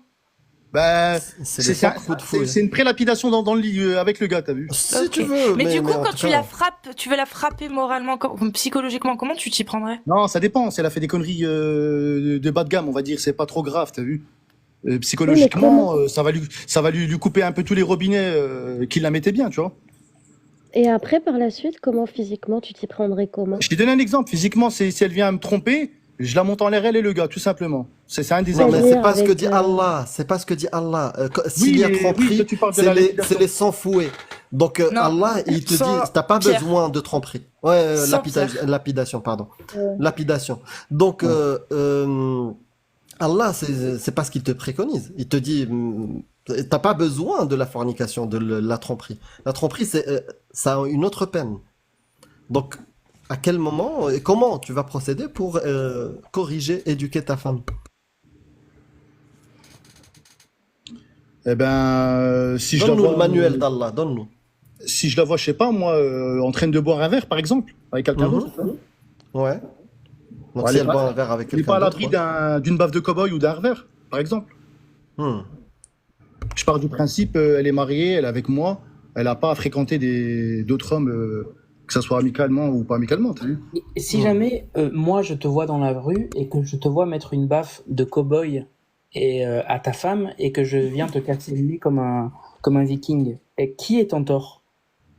Bah, C'est les 5 coups de fouet. c'est une prélapidation dans le lit avec le gars, t'as vu? Si Ok. tu veux. Mais du coup, en quand tout tu cas, la frappes, tu veux la frapper moralement, psychologiquement, comment tu t'y prendrais? Non, ça dépend. Si elle a fait des conneries de bas de gamme, on va dire, c'est pas trop grave, t'as vu? Psychologiquement, ça va lui couper un peu tous les robinets qui la mettaient bien, tu vois. Et après, par la suite, comment physiquement tu t'y prendrais comment? Je t'ai donné un exemple. Physiquement, si elle vient me tromper, je la monte en l'air, elle et le gars, tout simplement. C'est un des Non, mais exemples. c'est pas ce que avec, dit Allah. C'est pas ce que dit Allah. Oui, S'il y a mais- tromperie, oui, toi, tu parles de c'est la les, lapidation. c'est les sans fouets. Donc Non. Allah, il te Sans- dit, t'as pas Pierre. besoin de tromperie. Ouais, Sans lapidation, pardon. Lapidation. Donc Allah, c'est pas ce qu'il te préconise. Il te dit, t'as pas besoin de la fornication, de la tromperie. La tromperie, ça a une autre peine. Donc, à quel moment et comment tu vas procéder pour corriger, éduquer ta femme? Eh ben, si je la Donne-nous vois, le manuel d'Allah, donne-nous. si je la vois, je sais pas, moi, en train de boire un verre, par exemple, avec quelqu'un Mhm. d'autre. Ouais. Donc Ouais, si elle elle est boit pas- un verre avec Il n'est pas quelqu'un à d'autre. l'abri d'une baffe de cow-boy ou d'un verre, par exemple. Hmm. Je pars du principe, elle est mariée, elle est avec moi, elle n'a pas à fréquenter d'autres hommes, que ça soit amicalement ou pas amicalement, t'as vu? Et si jamais moi je te vois dans la rue et que je te vois mettre une baffe de cow-boy à ta femme et que je viens te casser le nez comme un viking, et qui est en tort?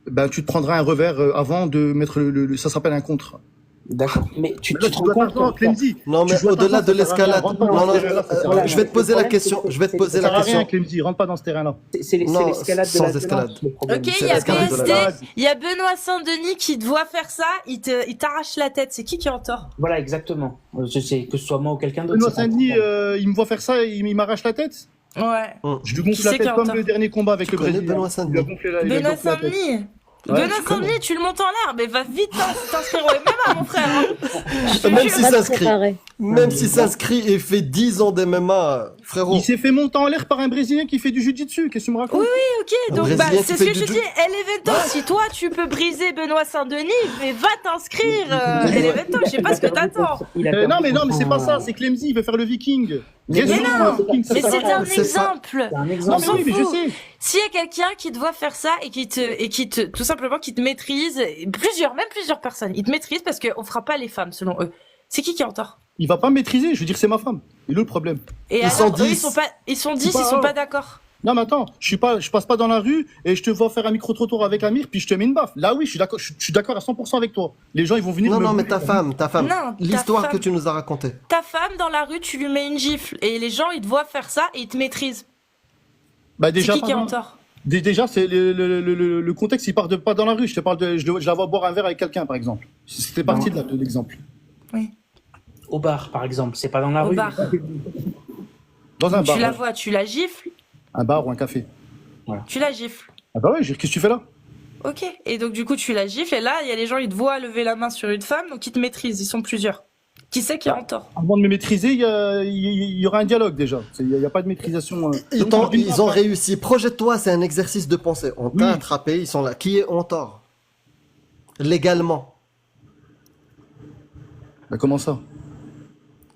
Ben, tu te prendras un revers avant de mettre ça s'appelle un contre. D'accord. Mais tu Mais là, te tu rends dois compte t'attendre, que- Clemzy. Non, mais Tu dois au-delà t'attendre, de ça sert à rien. l'escalade. Rentre pas Non, dans non, ce terrain-là, ça sert à rien. je vais te poser Le la problème, question. c'est que Je vais te c'est- poser Ça la sert à rien, question. Clemzy. Rentre pas dans ce terrain-là. c'est Non, l'escalade de sans la violence, escalade. le problème. Ok, C'est il y a l'escalade de la BSD, base. il y a Benoît Saint-Denis qui te voit faire ça, il t'arrache la tête. C'est qui est en tort? Voilà, exactement. Je sais que ce soit moi ou quelqu'un d'autre. Benoît c'est pas un Saint-Denis, problème. il me voit faire ça, il m'arrache la tête. Ouais. Je lui Qui gonfle la c'est qui tête a comme tort? le dernier combat avec Tu le connais Brésilien. Benoît Il Saint-Denis? a gonflé la Benoît gonflé la tête. Saint-Denis. Ouais, Benoît je connais. Saint-Denis, tu le montes en l'air, mais va vite t'inscrire au MMA, mon frère. Hein. Je te Même jure. si Va te s'inscrit. préparer. Même s'il s'inscrit et fait 10 ans d'MMA, frérot. Il s'est fait monter en l'air par un Brésilien qui fait du jiu-jitsu. Qu'est-ce que tu me racontes? Oui, ok, Un donc bah, Brésilien c'est qui ce fait que je du te dis. Eleventor, si toi tu peux briser Benoît Saint-Denis, mais va t'inscrire, Eleventor, je sais pas ce que t'attends. Il a perdu Non, mais c'est pas son- ça. C'est Clemzy, il veut faire le viking. Mais Reste sur non, le viking, ça Mais sert à c'est rien. un C'est ça. exemple. C'est un Non, exemple. mais s'en oui, mais je fout. sais. S'il y a quelqu'un qui te voit faire ça et qui te, tout simplement, qui te maîtrise, même plusieurs personnes, ils te maîtrisent parce qu'on fera pas les femmes selon eux. C'est qui est en tort? Il va pas me maîtriser. Je veux dire, c'est ma femme. Il est où le problème? Et Ils alors, sont eux, 10. ils sont 10, C'est pas ils sont grave. pas d'accord. Non, mais attends, je passe pas dans la rue et je te vois faire un micro-trottoir avec Amir, puis je te mets une baffe. Là, oui, je suis d'accord à 100% avec toi. Les gens, ils vont venir Non, me- non, mais ta femme. Non, ta L'histoire femme. que tu nous as racontée. Ta femme, dans la rue, tu lui mets une gifle et les gens, ils te voient faire ça et ils te maîtrisent. Bah, C'est déjà, qui est pas en dans- tort? Déjà, c'est le contexte, il part pas dans la rue. Je te parle je la vois boire un verre avec quelqu'un, par exemple. C'était parti de l'exemple. Oui. Au bar, par exemple, c'est pas dans la Au rue. bar. Dans un bar. Tu la ouais. vois, tu la gifles, Un bar ou un café. tu la gifles. Ah bah ouais, qu'est-ce que tu fais là? Ok. Et donc, du coup, tu la gifles, et là, il y a les gens, ils te voient lever la main sur une femme, donc ils te maîtrisent, ils sont plusieurs. Qui c'est qui est en tort? Avant de me maîtriser, il y aura un dialogue déjà. Il n'y a pas de maîtrisation. Ils ont réussi. Projette-toi, c'est un exercice de pensée. On t'a attrapé, ils sont là. Qui est en tort? Légalement. Bah, comment ça?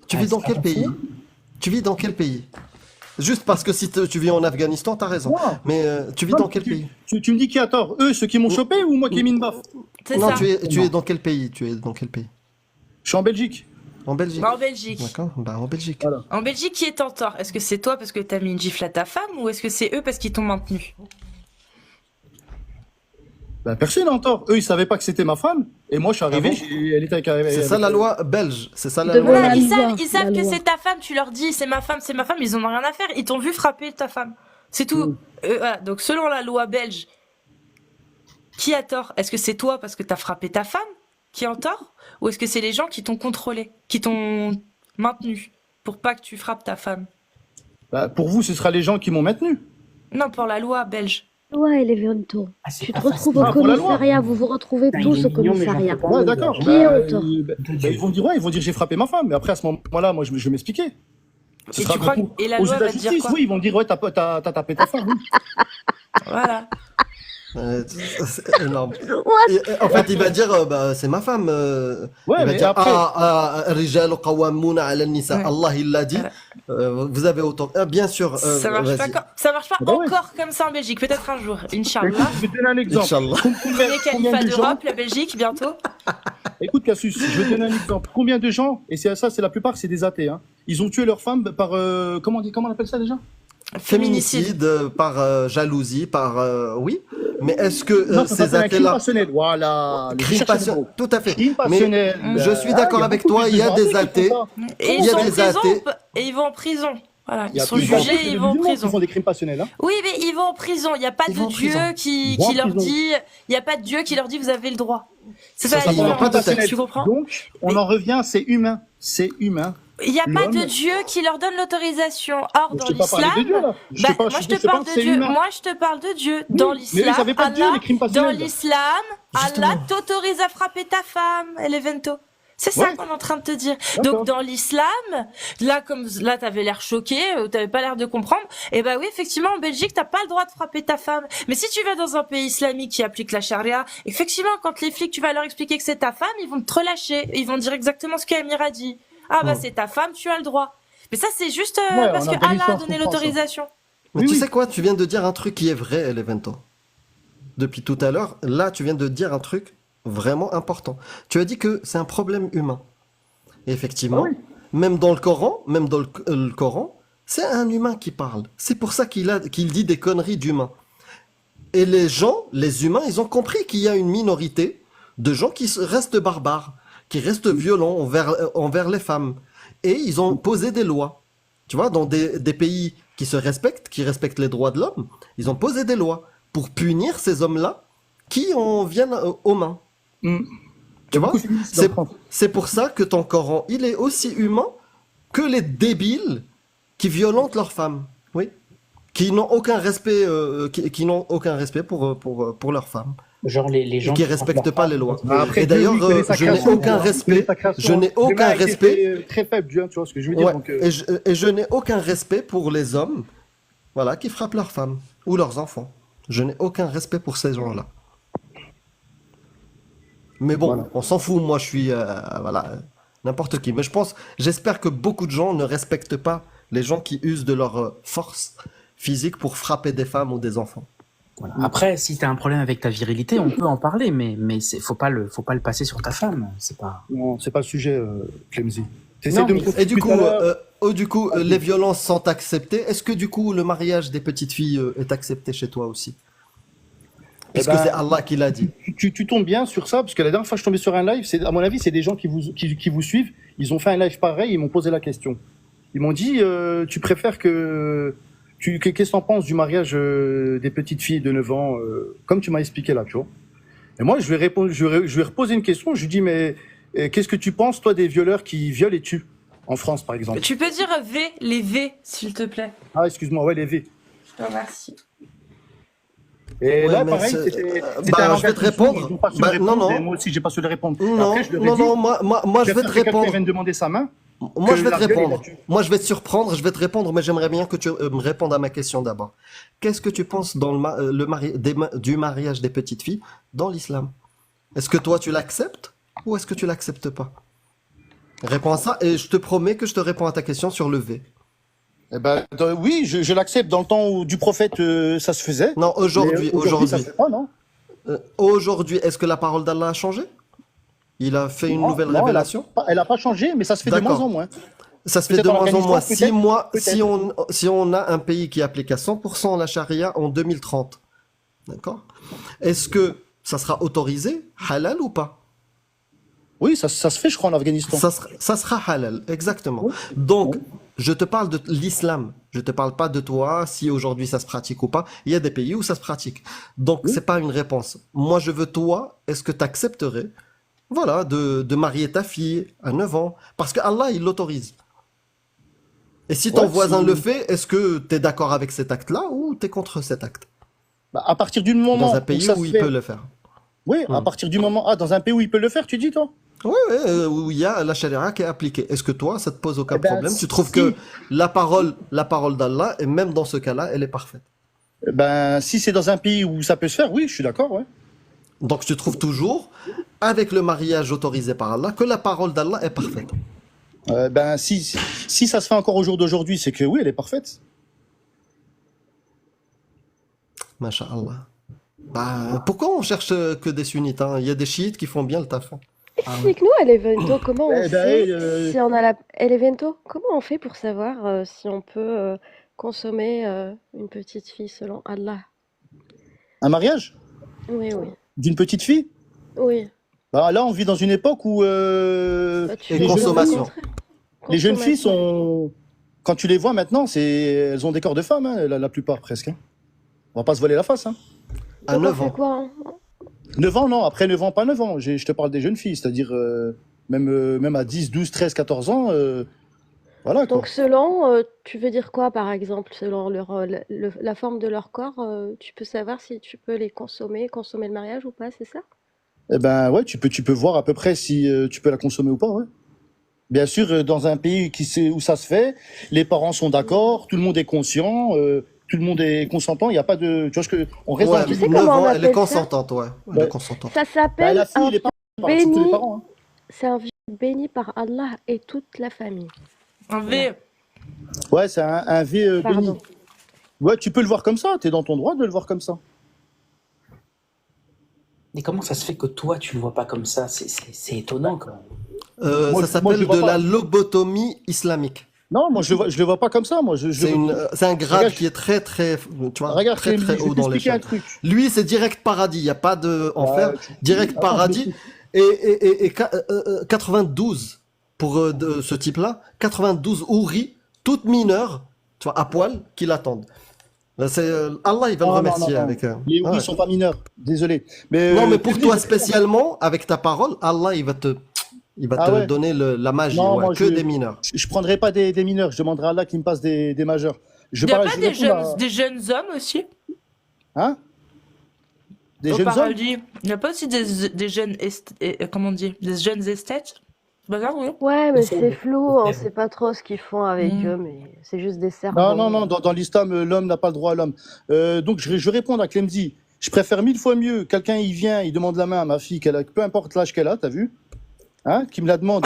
Tu vis dans quel pays? Tu vis dans quel pays? Juste parce que si tu vis en Afghanistan, t'as raison. Non. Mais tu vis Non, dans quel pays? Tu me dis qui a tort? Eux, ceux qui m'ont chopé ou moi qui ai mis une baffe? C'est Non, ça. tu es dans quel pays? Tu es dans quel pays? Je suis en Belgique. En Belgique. En Belgique. D'accord, bah en Belgique. Voilà. En Belgique, qui est en tort? Est-ce que c'est toi parce que t'as mis une gifle à ta femme, ou est-ce que c'est eux parce qu'ils t'ont maintenu? Bah, personne n'a tort. Eux, ils savaient pas que c'était ma femme. Et moi, je suis arrivé, Ah bon elle était avec. C'est ça la loi belge. C'est ça la Devant loi. la Voilà, loi, ils savent la que loi. c'est ta femme, tu leur dis c'est ma femme, ils en ont rien à faire, ils t'ont vu frapper ta femme. C'est tout. Voilà. Donc selon la loi belge, qui a tort? Est-ce que c'est toi parce que t'as frappé ta femme qui est en tort? Ou est-ce que c'est les gens qui t'ont contrôlé, qui t'ont maintenu pour pas que tu frappes ta femme? Bah, pour vous, ce sera les gens qui m'ont maintenu. Non, pour la loi belge. Loi Elevanto. Ah, c'est Tu pas te retrouves facile. au Ah, pour la loi. commissariat, vous vous retrouvez Putain, tous il est au mignon, mais j'en commissariat. peux pas. Ouais, d'accord. Qui est auteur Ils vont dire ils vont dire j'ai frappé ma femme. Mais après, à ce moment-là, moi, je vais m'expliquer. Ce Et sera tu crois beaucoup. et la Aux loi yeux de va te dire justice, quoi? oui, ils vont dire ouais, t'as tapé ta femme. Oui. Voilà. C'est énorme. En fait, il va dire, bah, c'est ma femme. Ouais, il va mais dire, après. Rijal qawwamuna ala nisa. Ouais. Allah, il l'a dit. Vous avez autant. Bien sûr. Ça marche vas-y. pas, ça marche pas Bah ouais. encore comme ça en Belgique. Peut-être un jour, Écoute, Inch'Allah. je vais te donner un exemple. Inch'Allah. Premier Combien califat de gens d'Europe, la Belgique, bientôt. Écoute, Cassius, je vais te donner un exemple. Combien de gens, et c'est ça, c'est la plupart, c'est des athées, hein, ils ont tué leur femme par, comment on appelle ça déjà? Féminicide par jalousie, par oui. Mais est-ce que Non, ça ces s'appelle un crime athées-là, passionnel. Voilà. Le crime cherchez le passionnel, mot. tout à fait. Crime Mais passionnel. je suis d'accord il y a avec beaucoup toi, de il y a gens des qui font athées. ça. Et Il y ils a sont en des prison. athées. Et ils vont en prison. Voilà, Il y ils a sont plus de jugés et ils vont en musulmans qui prison. font des crimes passionnels. Hein. Oui, mais ils vont en prison. Il n'y a pas Ils de vont en Dieu prison. qui Ils vont en leur prison. dit. Il n'y a pas de Dieu qui leur dit vous avez le droit. C'est Ça, ça, ça la prend pas de différence. texte. Tu comprends? Donc, on en revient, c'est humain. C'est humain. Il n'y a pas de L'homme- Dieu qui leur donne l'autorisation. Or, Je dans t'ai pas parlé de Dieu, l'islam. là. Je Bah, sais pas, moi, je te sais pas parle que de c'est Dieu. humain. Moi, je te parle de Dieu. Oui, Dans mais eux, ils l'islam, savaient pas de Dieu, Allah, les crimes dans passionnels. l'islam, Justement. Allah t'autorise à frapper ta femme, Elevento. C'est ça Ouais. qu'on est en train de te dire. D'accord. Donc, dans l'islam, là, comme là, t'avais l'air choqué, t'avais pas l'air de comprendre. Et bah oui, effectivement, en Belgique, t'as pas le droit de frapper ta femme. Mais si tu vas dans un pays islamique qui applique la charia, effectivement, quand les flics, tu vas leur expliquer que c'est ta femme, ils vont te relâcher. Ils vont dire exactement ce qu'Amir a dit. Ah bah, Ouais. c'est ta femme, tu as le droit. Mais ça, c'est juste Ouais, parce en que Afghanistan, Allah a je donné comprends ça. l'autorisation. Mais Oui, tu oui. sais quoi, tu viens de dire un truc qui est vrai, Elevento. Depuis tout à l'heure, là, tu viens de dire un truc vraiment important. Tu as dit que c'est un problème humain. Et effectivement, Ah oui. même dans le Coran, le Coran, c'est un humain qui parle. C'est pour ça qu'il dit des conneries d'humains. Et les gens, les humains, ils ont compris qu'il y a une minorité de gens qui restent barbares, qui restent violents envers les femmes. Et ils ont posé des lois. Tu vois, dans des pays qui se respectent, qui respectent les droits de l'homme, ils ont posé des lois pour punir ces hommes-là qui en viennent aux mains. Mm. Tu vois, Beaucoup de féministes c'est en France. c'est pour ça que ton Coran, il est aussi humain que les débiles qui violentent leurs femmes. Oui. Qui n'ont aucun respect, qui n'ont aucun respect pour leurs femmes. Genre les gens Et qui frappent respectent leur pas femme. les lois. Après, Et Dieu, d'ailleurs, lui, connaît sa je n'ai création, aucun il connaît respect. sa création. Je n'ai aucun L'humain a été respect. fait, très faible, Dieu, tu vois ce que je veux dire. Ouais. Donc, Et je n'ai aucun respect pour les hommes, voilà, qui frappent leurs femmes ou leurs enfants. Je n'ai aucun respect pour ces gens-là. Mais bon, Voilà. on s'en fout. Moi, je suis, voilà, n'importe qui. Mais j'espère que beaucoup de gens ne respectent pas les gens qui usent de leur force physique pour frapper des femmes ou des enfants. Voilà. Après, si t'as un problème avec ta virilité, on peut en parler, mais faut pas le passer sur ta femme. C'est pas. non, c'est pas le sujet, Clemzy. Non, mais- Et du coup, les violences sont acceptées. Est-ce que du coup, le mariage des petites filles est accepté chez toi aussi? Puisque ben, c'est Allah qui l'a dit. tu tombes bien sur ça, parce que la dernière fois que je suis tombé sur un live, à mon avis, c'est des gens qui vous suivent. Ils ont fait un live pareil, ils m'ont posé la question. Ils m'ont dit, tu préfères que qu'est-ce que t'en penses du mariage des petites filles de 9 ans, comme tu m'as expliqué là, tu vois? Et moi, je vais répondre, je vais reposer une question. Je lui dis, mais qu'est-ce que tu penses, toi, des violeurs qui violent et tuent en France, par exemple? Tu peux dire V, les V, s'il te plaît. Ah, excuse-moi, ouais, les V. Je te remercie. Et Ouais, là, mais pareil, c'est- c'était je vais te répondre. Ils ont pas su Bah, répondre, non, et non. moi aussi, j'ai pas su le répondre. Non, Après, je leur ai non, dit, non, moi, je vais te quelqu'un répondre. vient de demander sa main. Moi, que je vais te la viole, il la répondre. tue. Moi, je vais te surprendre, je vais te répondre, mais j'aimerais bien que tu me répondes à ma question d'abord. Qu'est-ce que tu penses dans du mariage des petites filles dans l'islam? Est-ce que toi, tu l'acceptes ou est-ce que tu l'acceptes pas? Réponds à ça et je te promets que je te réponds à ta question sur le V. Eh ben, oui, je l'accepte. Dans le temps où du prophète, ça se faisait. Non, Mais aujourd'hui, ça se fait pas, non? aujourd'hui, est-ce que la parole d'Allah a changé? Il a fait une nouvelle Non, révélation? elle a pas changé, mais ça se fait de D'accord. moins en moins. Ça se fait de Peut-être en moins en moins. Afghanistan, Si on a un pays qui applique à 100% la charia en 2030, d'accord? Est-ce que ça sera autorisé, halal ou pas? Oui, ça se fait, je crois, en Afghanistan. Ça sera halal, exactement. Oui. Donc, je te parle de l'islam. Je te parle pas de toi, si aujourd'hui ça se pratique ou pas. Il y a des pays où ça se pratique. Donc, Oui. c'est pas une réponse. Moi, je veux toi, est-ce que tu accepterais, voilà, de marier ta fille à 9 ans? Parce que Allah, il l'autorise. Et si ton Ouais, voisin si- le fait, est-ce que tu es d'accord avec cet acte-là ou tu es contre cet acte? Bah, à partir du moment Dans un où pays ça où se il fait. peut le faire. Oui, à partir du moment. Ah, dans un pays où il peut le faire, tu dis, toi? Oui, où il y a la charia qui est appliquée. Est-ce que toi, ça te pose aucun Eh ben, problème? Tu trouves si. que la parole d'Allah, et même dans ce cas-là, elle est parfaite. Ben, si c'est dans un pays où ça peut se faire, oui, je suis d'accord, ouais. Donc tu trouves toujours, avec le mariage autorisé par Allah, que la parole d'Allah est parfaite. Ben, si ça se fait encore au jour d'aujourd'hui, c'est que oui, elle est parfaite. Masha'Allah. Bah, pourquoi on cherche que des sunnites, hein? Il y a des chiites qui font bien le taf, hein. Explique-nous, Elevento, comment on Eh ben, sait si on a la... Elevento, comment on fait pour savoir si on peut consommer une petite fille selon Allah? un mariage Oui, oui, d'une petite fille? oui. Bah, là, on vit dans une époque où Bah, tu Et fais consommation. le contraire. les jeunes filles Consommation. sont. Quand tu les vois maintenant, elles ont des corps de femmes, hein, la plupart presque, hein. On va pas se voiler la face, hein. À Donc on 9 fait ans. quoi, hein? 9 ans, non, après 9 ans, pas 9 ans. Je te parle des jeunes filles, c'est-à-dire même à 10, 12, 13, 14 ans, voilà quoi. Donc selon, tu veux dire quoi par exemple? Selon la forme de leur corps, tu peux savoir si tu peux les consommer le mariage ou pas, c'est ça? Eh ben ouais, tu peux voir à peu près si tu peux la consommer ou pas, ouais. Bien sûr, dans un pays où ça se fait, les parents sont d'accord, tout le monde est conscient, tout le monde est consentant, il n'y a pas de. Tu vois ce que. On reste dans Ouais, le Tu sais 9 comment on ans, elle est appelle ça? consentante, ouais. Elle Ouais. est consentante. Ça Bah, s'appelle la fille, un elle est pas viol par tous les béni. parents, hein. C'est un viol béni par Allah et toute la famille. Un V. Ouais, c'est un V béni. Pardon. Ouais, tu peux le voir comme ça, t'es dans ton droit de le voir comme ça. Mais comment ça se fait que toi, tu le vois pas comme ça? C'est étonnant, quand même. Moi, Ça moi, je s'appelle le vois de pas. la lobotomie islamique. Non, moi je le vois pas comme ça, moi je le C'est un grade Regarde, qui est très, très, tu vois, Regarde, très, Clémy, très je haut vais dans t'expliquer un l'échelle. truc. Lui, c'est direct paradis. Il n'y a pas de enfer. Direct Attends, paradis. Et 92 pour ce type-là. 92 houris, toutes mineures, tu vois, à poil, qui l'attendent. Là, Allah, il va le Non, remercier non. avec. Les ouais. houris sont pas mineurs, désolé. Mais, Non, mais pour Clémy, toi je- spécialement, avec ta parole, Allah, il va te Ah ouais. donner la magie. Non, Ouais, moi, que des mineurs. Je prendrai pas des mineurs, je demanderai à Allah qu'il me passe des majeurs. Je Il n'y a parle- pas je des réponds à- des jeunes hommes aussi Hein? Des au jeunes hommes? paradis? Il n'y a pas aussi des jeunes comment on dit? Des jeunes esthètes? C'est pas ça, oui? Ouais, mais Ils sont- c'est flou, on sait pas trop ce qu'ils font avec Mm. eux, mais c'est juste des serments. Non, dans l'islam, l'homme n'a pas le droit à l'homme. Donc je vais répondre à Clemzy. Je préfère 1000 fois mieux, quelqu'un il vient, il demande la main à ma fille, peu importe l'âge qu'elle a, t'as vu? Hein? Qui me la demande,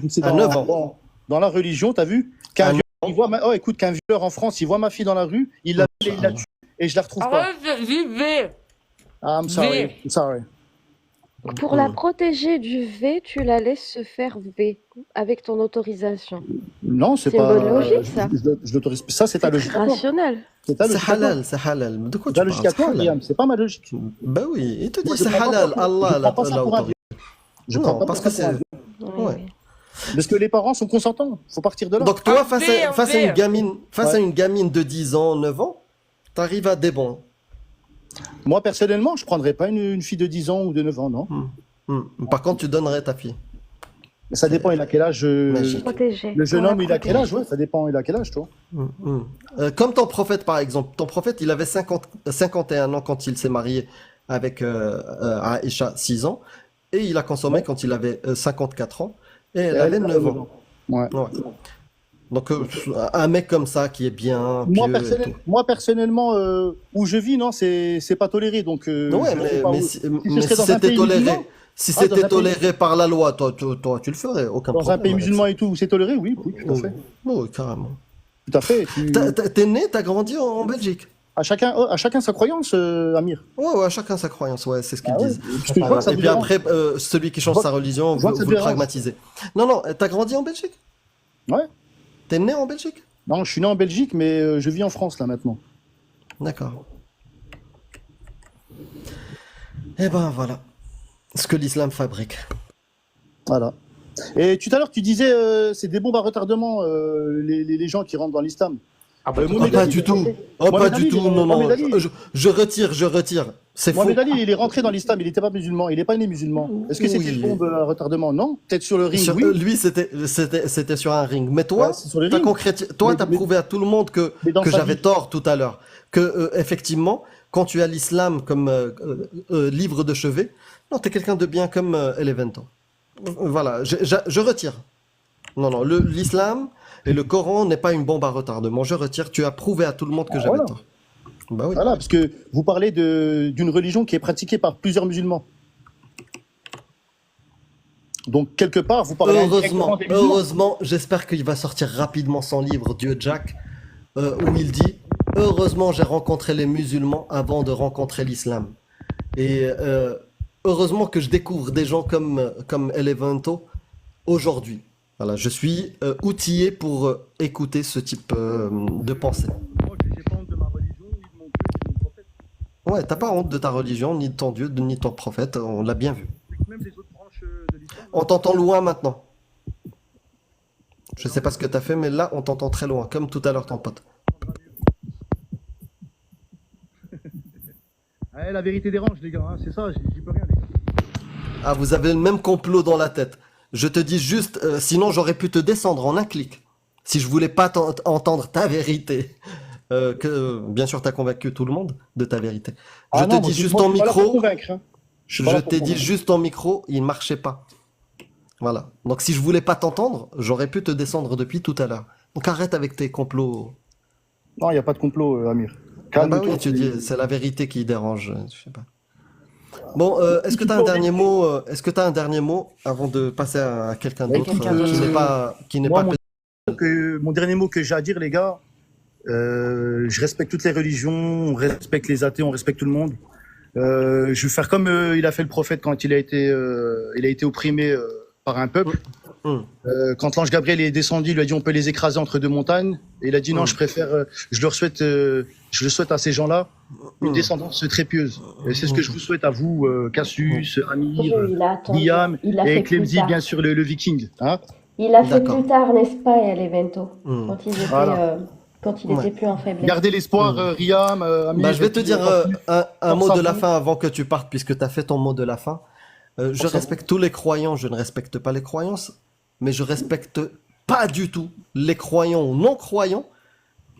c'est À 9 ans. dans la religion, t'as vu? À 9 Il voit oh écoute, qu'un violeur en France, il voit ma fille dans la rue, il la tue et je la retrouve pas. Arrête, vivez! Ah, I'm sorry. I'm sorry. Pour la protéger du V, tu la laisses se faire V avec ton autorisation. Non, c'est C'est pas. une bonne logique, ça. Je l'autorise. Ça, c'est ta C'est logique. à toi. rationnel. C'est ta C'est logique. à toi. halal, c'est halal. De quoi tu Ta logique à parles? toi, C'est halal. Liam, c'est pas ma logique. Bah oui, il te Moi, dit je c'est prends pas halal. ça pour- Allah je prends pas ça l'a pour un autorisé. Je Non, prends pas parce ça que pour un c'est. Oui, Ouais. oui. Parce que les parents sont consentants. Faut partir de là. Donc toi, Un V, face à un une V. gamine, face à Ouais. une gamine de 10 ans, 9 ans, t'arrives à des bons. Moi, personnellement, je prendrais pas une fille de 10 ans ou de 9 ans, non. Par contre, tu donnerais ta fille. Ça dépend, il a quel âge. Magique. Protégé. Le jeune On la homme, il a quel âge, protège. ouais, ça dépend, il a quel âge, toi. Comme ton prophète, par exemple. Ton prophète, il avait 51 ans quand il s'est marié avec Aïcha, 6 ans. Et il a consommé quand il avait 54 ans. Et elle avait 9 ans. Ouais. Ouais. Donc, un mec comme ça qui est bien, pieux et tout. Moi, personnellement, où je vis, non, c'est pas toléré. Donc, Ouais, je sais pas où. mais serait si dans un c'était pays toléré, musulman, si dans un c'était pays- toléré par la loi, toi, tu le ferais, aucun dans un problème pays avec musulman et tout, où c'est toléré, oui, oui, tout à ça. fait. Oui, carrément. Tout à fait. T'es né, t'as grandi en Belgique. À chacun sa croyance, Amir. Ouais, chacun sa croyance, ouais, c'est ce qu'ils Ah ouais, disent. parce que je vois que ça Et vous puis dérange. après, celui qui change Je vois- sa religion, je vois que ça vous te le dérange. pragmatisez. Non, t'as grandi en Belgique? Ouais. T'es né en Belgique? Non, je suis né en Belgique, mais je vis en France, là, maintenant. D'accord. Eh ben voilà, ce que l'islam fabrique. Voilà. Et tout à l'heure, tu disais, c'est des bombes à retardement, les gens qui rentrent dans l'islam. Ah, bah, Mohamed Pas Ali, du il est tout. rentré- Oh, pas Mohamed du Ali, tout, il est- non, non. Mohamed Ali. Je retire. C'est faux. Mohamed Ali, il est rentré dans l'islam, il n'était pas musulman, il n'est pas né musulman. Est-ce que c'était Oui. une bombe à retardement? Non. Peut-être sur le ring, Sur- oui. lui, c'était sur un ring. Mais toi, Ouais, c'est sur le t'as ring. toi, t'as Mais- prouvé à tout le monde mais dans que sa j'avais vie. tort tout à l'heure. Que, effectivement, quand tu as l'islam comme livre de chevet, non, t'es quelqu'un de bien comme Elevento. Voilà, je retire. Non, l'islam et le Coran n'est pas une bombe à retardement. Je retire. Tu as prouvé à tout le monde que j'avais voilà. tort. Bah oui. Voilà, parce que vous parlez d'une religion qui est pratiquée par plusieurs musulmans. Donc, quelque part, vous parlez indirectement des musulmans. Heureusement, j'espère qu'il va sortir rapidement son livre, Dieu Jack, où il dit heureusement, j'ai rencontré les musulmans avant de rencontrer l'islam. Et heureusement que je découvre des gens comme Elevento aujourd'hui. Voilà, je suis outillé pour écouter ce type de pensée. Moi, j'ai pas honte de ma religion, ni de mon Dieu, ni de mon prophète. Ouais, t'as pas honte de ta religion, ni de ton Dieu, ni de ton prophète, on l'a bien vu. Même les autres branches de l'islam. On t'entend loin maintenant. Je sais pas ce que t'as fait, mais là, on t'entend très loin, comme tout à l'heure ton pote. Ouais, la vérité dérange, les gars, hein, c'est ça, j'y peux rien, les gars. Ah, vous avez le même complot dans la tête. Je te dis juste, sinon j'aurais pu te descendre en un clic. Si je voulais pas entendre ta vérité. Bien sûr, t'as convaincu tout le monde de ta vérité. Je te dis juste ton micro. Je t'ai dit juste ton micro, il marchait pas. Voilà. Donc si je voulais pas t'entendre, j'aurais pu te descendre depuis tout à l'heure. Donc arrête avec tes complots. Non, il n'y a pas de complot, Amir. Ah bah Calme-toi, oui, tu dis, c'est la vérité qui dérange. Je sais pas. Bon, est-ce que tu as un dernier mot Est-ce que tu as un dernier mot avant de passer à quelqu'un d'autre qui n'est Moi, pas mon dernier mot que j'ai à dire, les gars, je respecte toutes les religions, on respecte les athées, on respecte tout le monde. Je vais faire comme il a fait le prophète quand il a été opprimé par un peuple. Quand l'ange Gabriel est descendu, il lui a dit on peut les écraser entre deux montagnes. Et il a dit non, je préfère, je le souhaite à ces gens-là une descendance très pieuse. Et c'est ce que je vous souhaite à vous, Cassius, Amir, Il a attendu. Guillaume Il l'a fait et plus Clemzy, tard. bien sûr, le Viking. Hein. Il l'a fait D'accord. plus tard, n'est-ce pas, l'evento, quand il était, Voilà. quand il était plus en faiblesse. Gardez l'espoir, Riam, Amir. Bah, je vais te dire un mot de la fin. fin avant que tu partes, puisque tu as fait ton mot de la fin. Je respecte tous les croyants, je ne respecte pas les croyances, mais je respecte pas du tout les croyants ou non-croyants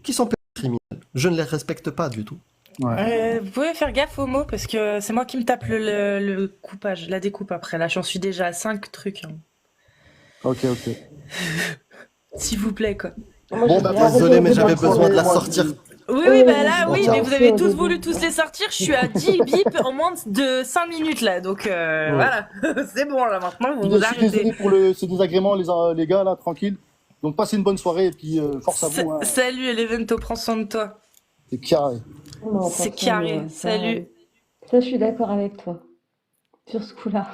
qui sont criminels. Je ne les respecte pas du tout. Vous pouvez faire gaffe aux mots parce que c'est moi qui me tape le coupage, la découpe après. Là, j'en suis déjà à 5 trucs. Hein. Ok. S'il vous plaît, quoi. Moi, Bon, j'ai bah, bien Désolé, arrêté mais de j'avais voir besoin de la moi. sortir. Oui, bah là, bon, oui, tiens. mais vous avez Au tous début. voulu tous les sortir. Je suis à 10 bips en moins de 5 minutes là. Donc voilà, c'est bon là maintenant, vous vous Je suis désolé arrêtez. pour ces désagréments, les gars, là, tranquille. Donc, passez une bonne soirée et puis force à vous. Hein. Salut Elevento, prends soin de toi. C'est carré. Non, C'est franchement, carré, ça, salut. Ça, je suis d'accord avec toi. Sur ce coup-là.